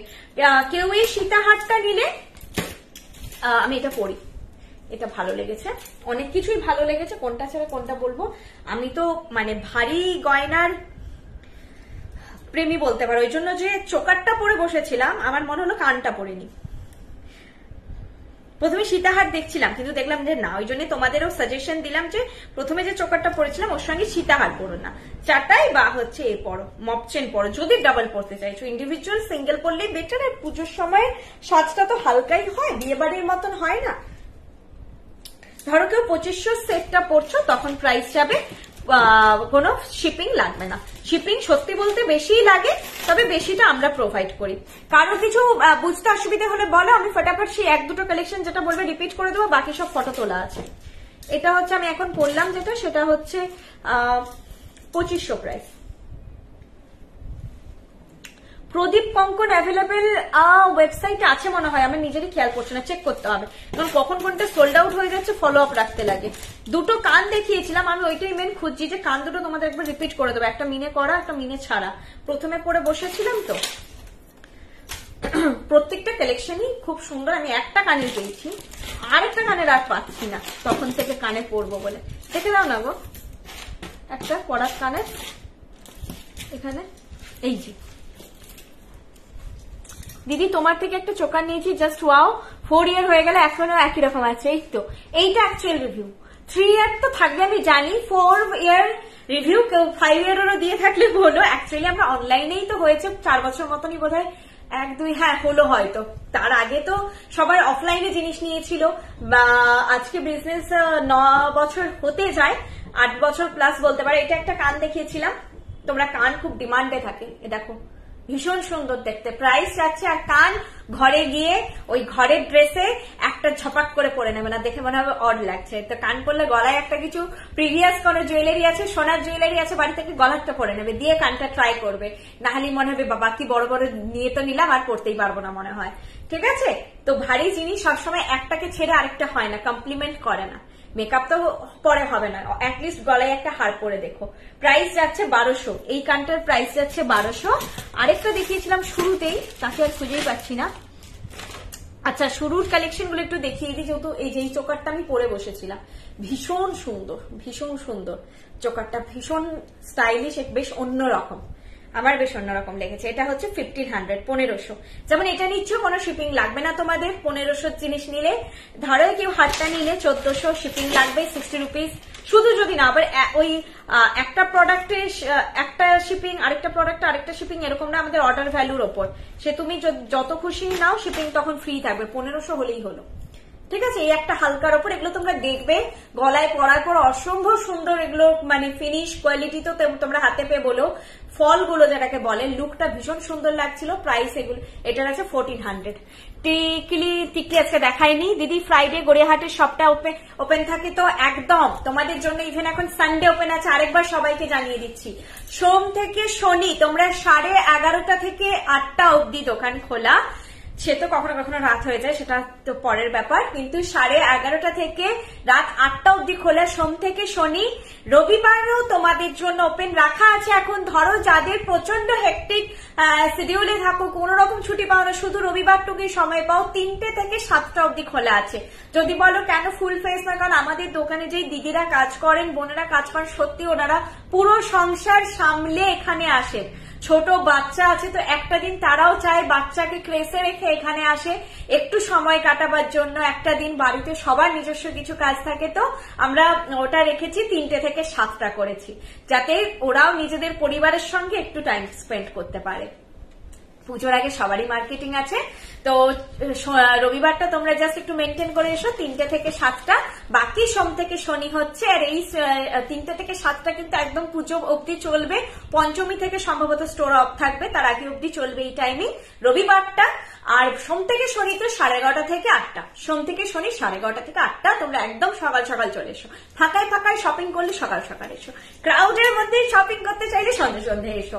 কেউ এই সীতাহারটা নিলে, আমি এটা পরি, এটা ভালো লেগেছে, অনেক কিছুই ভালো লেগেছে, কোনটা ছেড়ে কোনটা বলবো। আমি তো মানে ভারী গয়নার প্রেমী বলতে পারো, ওই জন্য যে চোকারটা পরে বসেছিলাম আমার মনে হলো কানটা পরে নি। প্রথমে সীতাহার দেখছিলাম কিন্তু দেখলাম যে না, ওই জন্য তোমাদেরও সাজেশন দিলাম যে প্রথমে যে চোকারটা পরেছিলাম ওর সঙ্গে সীতাহার পরো না, চাটাই বা হচ্ছে এ পরো, মপচেন পরো যদি ডাবল পরতে চাইছো। ইন্ডিভিজুয়াল সিঙ্গেল পরলেই বেটার। আর পুজোর সময় সাজটা তো হালকাই হয়, বিয়ে বাড়ির মতন হয় না। ধরো কেউ 2500 সেটটা পড়ছো, তখন প্রাইস যাবে, কোনো শিপিং লাগবে না। শিপিং সত্যি বলতে বেশিই লাগে, তবে বেশিটা আমরা প্রোভাইড করি। কারো কিছু বুঝতে অসুবিধা হলে বলো, আমি ফটাফট সেই এক দুটো কালেকশন যেটা বলবে রিপিট করে দেবো, বাকি সব ফটো তোলা আছে। এটা হচ্ছে আমি এখন পড়লাম যেটা, সেটা হচ্ছে 2500 প্রাইস। প্রদীপ কঙ্কন অ্যাভেলেবেল ওয়েবসাইটে আছে মনে হয়, আমি নিজেরই খেয়াল করছি না, চেক করতে হবে, কারণ কখন কোনটা সোল্ড আউট হয়ে যাচ্ছে ফলো আপ রাখতে লাগে। দুটো কান দেখিয়েছিলাম আমি, ওইটাই মেন খুঁজছি যে কান দুটো তোমাদের একবার রিপিট করে দেবো, একটা মিনে করা একটা মিনে ছাড়া। প্রথমে পরে বসেছিলাম তো, প্রত্যেকটা কালেকশনই খুব সুন্দর। আমি একটা কানে পেয়েছি, আরেকটা কানের আর পাচ্ছি না, তখন থেকে কানে পরবো বলে। দেখে দাও না গো একটা পরার কানের, এখানে এই যে দিদি তোমার থেকে একটা চোকার নিয়েছি, জাস্ট ওয়াও, 4 ইয়ার হয়ে গেলে এখনো একই রকম আছে। এই তো এইটা অ্যাকচুয়াল রিভিউ, 3 ইয়ার তো থাকবে আমি জানি, 4 ইয়ার রিভিউ, কেউ 5 ইয়ারেরও দিয়ে থাকলে বলো। অ্যাকচুয়ালি আমরা অনলাইনেই তো হয়েছে 4 বছর মতনই বোধহয় 1 2 হ্যাঁ হলো হয়তো। তার আগে তো সবাই অফলাইনে জিনিস নিয়েছিল, বা আজকে বিজনেস 9 বছর হতে যায়, 8 বছর প্লাস বলতে পারে। এটা একটা কান দেখিয়েছিলাম, তোমরা কান খুব ডিমান্ডে থাকে, এ দেখো ভীষণ সুন্দর দেখতে, প্রাইস যাচ্ছে। আর কান ঘরে গিয়ে ওই ঘরের ড্রেসে একটা ঝপাক করে পরে নেবে না, দেখে মনে হবে অড লাগছে। তো কান পরলে গলায় একটা কিছু প্রিভিয়াস কোনো জুয়েলারি আছে, সোনার জুয়েলারি আছে বাড়ি থেকে, গলাটা পরে নেবে, দিয়ে কানটা ট্রাই করবে, না হলে মনে হবে বাবা কি বড় বড় নিয়ে তো নিলাম আর পড়তেই পারবো না মনে হয়। ঠিক আছে, তো ভারী জিনিস সবসময় একটাকে ছেড়ে আরেকটা হয় না, কমপ্লিমেন্ট করে না। মেকআপ তো পরে হবে না, অ্যাটলিস্ট গলায় একটা হার পরে দেখো। প্রাইস যাচ্ছে 1200, এই কানটার প্রাইস যাচ্ছে 1200। আরেকটা দেখিয়েছিলাম শুরুতেই, তাকে আর খুঁজেই পাচ্ছি না। আচ্ছা, শুরুর কালেকশন গুলো একটু দেখিয়ে দিই, যেহেতু এই যে চোকারটা আমি পরে বসেছিলাম, ভীষণ সুন্দর, ভীষণ সুন্দর চোকারটা, ভীষণ স্টাইলিশ, বেশ অন্যরকম, আমার বেশ অন্যরকম লেগেছে। এটা হচ্ছে 1500, 1500। যেমন এটা নিচ্ছ কোনো শিপিং লাগবে না তোমাদের, 1500 জিনিস নিলে, ধরো কেউ হাতটা নিলে 1400, শিপিং লাগবে 60 রুপিস শুধু। যদি না আবার ওই একটা প্রোডাক্টে একটা শিপিং, আরেকটা প্রোডাক্ট আরেকটা শিপিং, এরকম না, আমাদের অর্ডার ভ্যালুর ওপর, সে তুমি যত খুশি নাও শিপিং তখন ফ্রি থাকবে, 1500 হলেই হলো। ঠিক আছে, এই একটা হালকার ওপর, এগুলো তোমরা দেখবে গলায় পরার পর অসম্ভব সুন্দর, এগুলো মানে ফিনিশ কোয়ালিটি তো তোমরা হাতে পেয়ে বলো, ফলগুলো যেটাকে বলে, লুকটা ভীষণ সুন্দর লাগছিল। প্রাইস এগুলো, এটার আছে 1400। টিকলি আজকে দেখায়নি দিদি, ফ্রাইডে গড়িয়াহাটের শপটা ওপেন থাকে তো একদম তোমাদের জন্য, ইভেন এখন সানডে ওপেন আছে, আরেকবার সবাইকে জানিয়ে দিচ্ছি। সোম থেকে শনি তোমরা 11:30 থেকে 8টা অবধি দোকান খোলা, সে তো কখনো কখনো রাত হয়ে যায়, সেটা তো পরের ব্যাপার, কিন্তু 11:30 থেকে রাত 8টা অবধি খোলা সোম থেকে শনি। রবিবারও তোমাদের জন্য ওপেন রাখা আছে। এখন ধরো যাদের প্রচন্ড হেক্টিক শিডিউলে থাকো, কোন রকম ছুটি পাও না, শুধু রবিবারটুকুই সময় পাও, 3টে থেকে 7টা অবধি খোলা আছে। যদি বলো কেন ফুল ফেস না, কারণ আমাদের দোকানে যে দিদিরা কাজ করেন, বোনেরা কাজ করেন, সত্যি ওনারা পুরো সংসার সামলে এখানে আসেন। ছোট বাচ্চা আছে তো একটা দিন তারাও চায় বাচ্চাকে ক্রেসে রেখে এখানে আসে একটু সময় কাটাবার জন্য। একটা দিন বাড়িতে সবার নিজস্ব কিছু কাজ থাকে, তো আমরা ওটা রেখেছি 3টে থেকে 7টা করেছি, যাতে ওরাও নিজেদের পরিবারের সঙ্গে একটু টাইম স্পেন্ড করতে পারে। পুজোর আগে সবারই মার্কেটিং আছে, তো রবিবারটা তোমরা জাস্ট একটু মেনটেন করে এসো 3টে থেকে 7টা, বাকি সোম থেকে শনি হচ্ছে। আর এই 3টে থেকে 7টা কিন্তু একদম পুজো অবধি চলবে, পঞ্চমী থেকে সম্ভবত স্টোর অফ থাকবে, তার আগে অবধি চলবে এই টাইমিং রবিবারটা। আর সোম থেকে শনি তো 11:30 থেকে 8টা, সোম থেকে শনি 11:30 থেকে 8টা, তোমরা একদম সকাল সকাল চলে এসো। ফাঁকায় ফাঁকায় শপিং করলে সকাল সকাল এসো, ক্রাউডের মধ্যে শপিং করতে চাইলে সন্ধ্যে সন্ধ্যে এসো।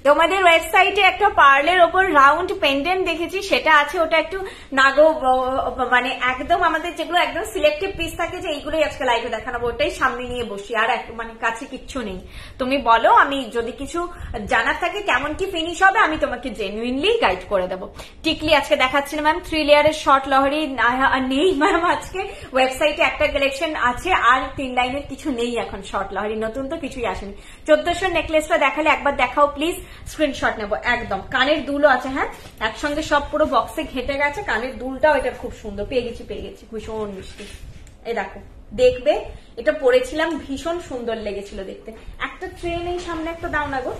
তোমাদের ওয়েবসাইটে একটা পার্লের ওপর রাউন্ড পেন্ডেন্ট দেখেছি, সেটা আছে, ওটা একটু নাগো, মানে একদম আমাদের যেগুলো একদম সিলেক্টিভ পিস থাকে, যে এইগুলোই আজকে লাইভে দেখানো, ওটাই সামনে নিয়ে বসি, আর মানে কাছে কিচ্ছু নেই। তুমি বলো, আমি যদি কিছু জানার থাকে কেমন কি ফিনিশ হবে, আমি তোমাকে জেনুইনলি গাইড করে দেবো। টিকলি আজকে দেখাচ্ছিল ম্যাম 3 লেয়ারের শর্ট লহরি নেই ম্যাম, আজকে ওয়েবসাইটে একটা কালেকশন আছে, আর 3 লাইনের কিছু নেই এখন শর্ট লহরি, নতুন তো কিছুই আসেনি। 1400 নেকলেসটা দেখালে একবার দেখাও প্লিজ, স্ক্রিনশট নেবো একদম। কানের দুলও আছে, হ্যাঁ একসঙ্গে সব পুরো বক্সে ঘেটে গেছে, কানের দুলটাও এটা খুব সুন্দর, পেয়ে গেছি ভীষণ মিষ্টি। এই দেখো, দেখবে এটা পরেছিলাম, ভীষণ সুন্দর লেগেছিল দেখতে। একটা ট্রেন এই সামনে একটা দাও না গো,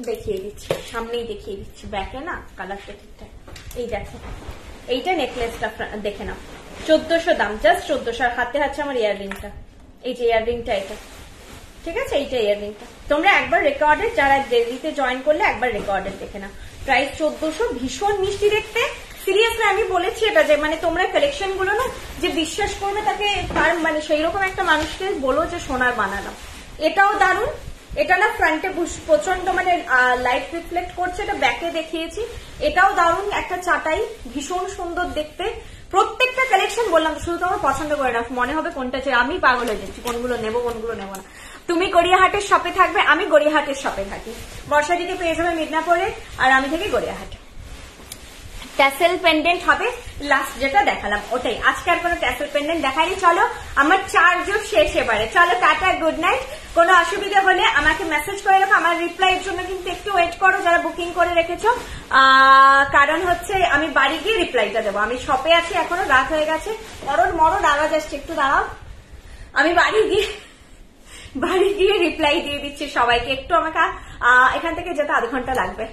দেখিয়ে দিচ্ছি, সামনেই দেখিয়ে দিচ্ছি, ব্যাকে না কালারটা ঠিকঠাক। এই দেখো, এইটা নেকলেসটা দেখে নাও, 1400 দাম, জাস্ট 1400। আর হাতে আছে আমার ইয়াররিংটা, এই যে ইয়াররিংটা, এটা ঠিক আছে, এইটা ইয়াররিংটা। তোমরা একবার রেকর্ডের, যারা দেরিতে জয়েন করলে একবার রেকর্ডের দেখে নাও, প্রাইস 1400, ভীষণ মিষ্টি দেখতে। সিরিয়াসলি আমি বলেছি এটা, যে মানে তোমরা কালেকশন গুলো না যে বিশ্বাস করবে তাকে, তার মানে সেই রকম একটা মানুষকে বলো যে সোনার বানালাম। এটাও দারুণ, এটা না ফ্রন্টে প্রচন্ড মানে লাইট রিফ্লেক্ট করছে, এটা ব্যাকে দেখিয়েছি, এটাও দারুণ একটা চাটাই, ভীষণ সুন্দর দেখতে। প্রত্যেকটা কালেকশন বললাম, শুধু তোমার পছন্দ করে না, মনে হবে কোনটা চাই, আমি পাগল হয়ে যাচ্ছি কোনগুলো নেবো কোনগুলো নেবো না। তুমি গড়িয়াহাটের শপে থাকবে, আমি গড়িয়াহাটের শপে থাকি, বর্ষাদিকে পেয়ে যাবে মিদনাপুরে, আর আমি থাকি গড়িয়াহাটে। ট্যাসেল পেন্ডেন্ট হবে লাস্ট যেটা দেখালাম ওটাই, আজকে আর কোনো ট্যাসেল পেন্ডেন্ট দেখাইনি। চলো আমার চার্জও শেষ এবারে, চলো টাটা, গুড নাইট। কোনো অসুবিধা হলে আমাকে মেসেজ করে রাখো, আমার রিপ্লাইয়ের জন্য কিন্তু একটু ওয়েট করো যারা বুকিং করে রেখেছো, কারণ হচ্ছে আমি বাড়ি গিয়ে রিপ্লাইটা দেবো, আমি শপে আছি এখনো, রাত হয়ে গেছে, মরণ আওয়াজ আসছে, একটু দাঁড়াও, আমি বাড়ি গিয়ে বাড়ি গিয়ে রিপ্লাই দিয়ে দিচ্ছি সবাইকে। একটু আমাকে এখান থেকে যেতে আধ ঘন্টা লাগবে,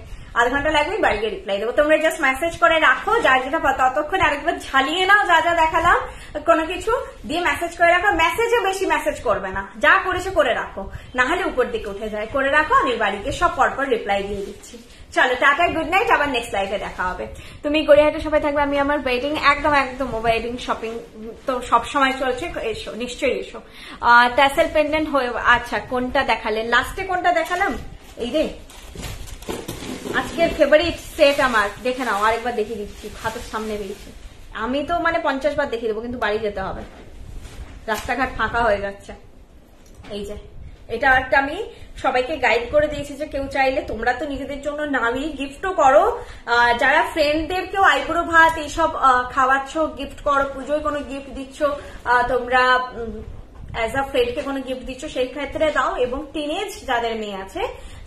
বাড়ি গিয়ে রিপ্লাই দেবো। তোমরা জাস্ট মেসেজ করে রাখো, যার যেটা ততক্ষণ আরেকবার ঝালিয়ে নাও যা যা দেখালাম কোনো কিছু দিয়ে মেসেজ করে রাখো। মেসেজে বেশি মেসেজ করবে না, যা করেছে করে রাখো, না হলে উপর দিকে উঠে যায়। করে রাখো, আমি বাড়িতে সব পরপর রিপ্লাই দিয়ে দিচ্ছি। চলো টাটা, গুড নাইট, আবার নেক্সট লাইভে দেখা হবে। তুমি গড়িয়াহাটে সবাই থাকবে, আমি আমার ওয়েডিং একদম ওয়েডিং শপিং তো সবসময় চলছে, এসো নিশ্চয়ই এসো। ট্যাসেল পেন্ডেন্ট হয়ে, আচ্ছা কোনটা দেখালেন লাস্টে, কোনটা দেখালাম? এই রে আজকের ফেভারিট সেট আমার, দেখে নাও, আরেকবার দেখিয়ে দিচ্ছি, হাতের সামনে রয়েছে। আমি তো মানে 50 বার দেখিয়ে দেবো, কিন্তু বাড়ি যেতে হবে, রাস্তাঘাট ফাঁকা হয়ে যাচ্ছে। এই যে এটা একটা আমি সবাইকে গাইড করে দিয়েছি যে কেউ চাইলে তোমরা তো নিজেদের জন্য নামি গিফটও করো, যারা ফ্রেন্ডদেরকেও আইবুড়ো ভাত এইসব খাওয়াচ্ছ, গিফট করো, পুজোয় কোনো গিফট দিচ্ছ, তোমরা অ্যাজ আ ফ্রেন্ডকে কোনো গিফট দিচ্ছ, সেই ক্ষেত্রে দাও। এবং টিনেজ যাদের মেয়ে আছে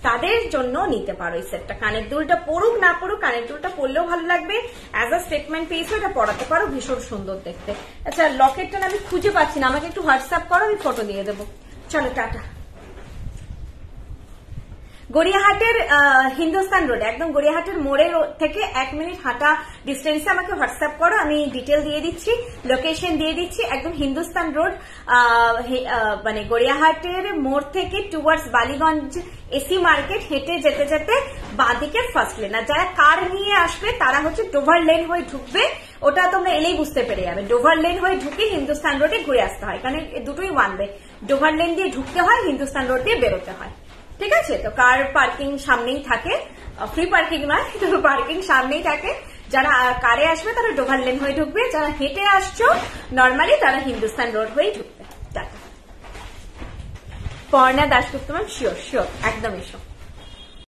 তাদের জন্য নিতে পারো এই সেটটা। কানের দুলটা পড়ুক না পড়ুক, কানের দুলটা পরলেও ভালো লাগবে, অ্যাজ আ স্টেটমেন্ট পিসও এটা পড়াতে পারো, ভীষণ সুন্দর দেখতে। আচ্ছা লকেটটা আমি খুঁজে পাচ্ছি না, আমাকে একটু হোয়াটসঅ্যাপ করো, আমি ফটো দিয়ে দেবো। চলো টাটা। গড়িয়াহাটের হিন্দুস্তান রোড, একদম গড়িয়াহাটের মোড়ের থেকে 1 মিনিট হাঁটা ডিস্টেন্সে আমাকে হোয়াটসঅ্যাপ করো, আমি ডিটেল দিয়ে দিচ্ছি, লোকেশন দিয়ে দিচ্ছি। একদম হিন্দুস্তান রোড, মানে গড়িয়াহাটের মোড় থেকে টুয়ার্ডস বালিগঞ্জ এসি মার্কেট হেঁটে যেতে যেতে বাঁদিকের ফার্স্ট লেন। আর যারা কার নিয়ে আসবে তারা হচ্ছে ডোভার লেন হয়ে ঢুকবে, ওটা তোমরা এলেই বুঝতে পেরে যাবে। ডোভার লেন হয়ে ঢুকে হিন্দুস্তান রোডে ঘুরে আসতে হয়, কারণ দুটোই ওয়ান ওয়ে, ডোভার লেন দিয়ে ঢুকতে হয়, হিন্দুস্তান রোড দিয়ে বেরোতে হয়। ঠিক আছে, তো কার পার্কিং সামনেই থাকে, ফ্রি পার্কিং নয়, তো পার্কিং সামনেই থাকে। যারা কারে আসবে তারা ডোভার লেন হয়ে ঢুকবে, যারা হেঁটে আসছো নর্মালি তারা হিন্দুস্তান রোড হয়েই ঢুকবে। পর্ণা দাশগুপ্ত ম্যাম, শিওর একদম এসো।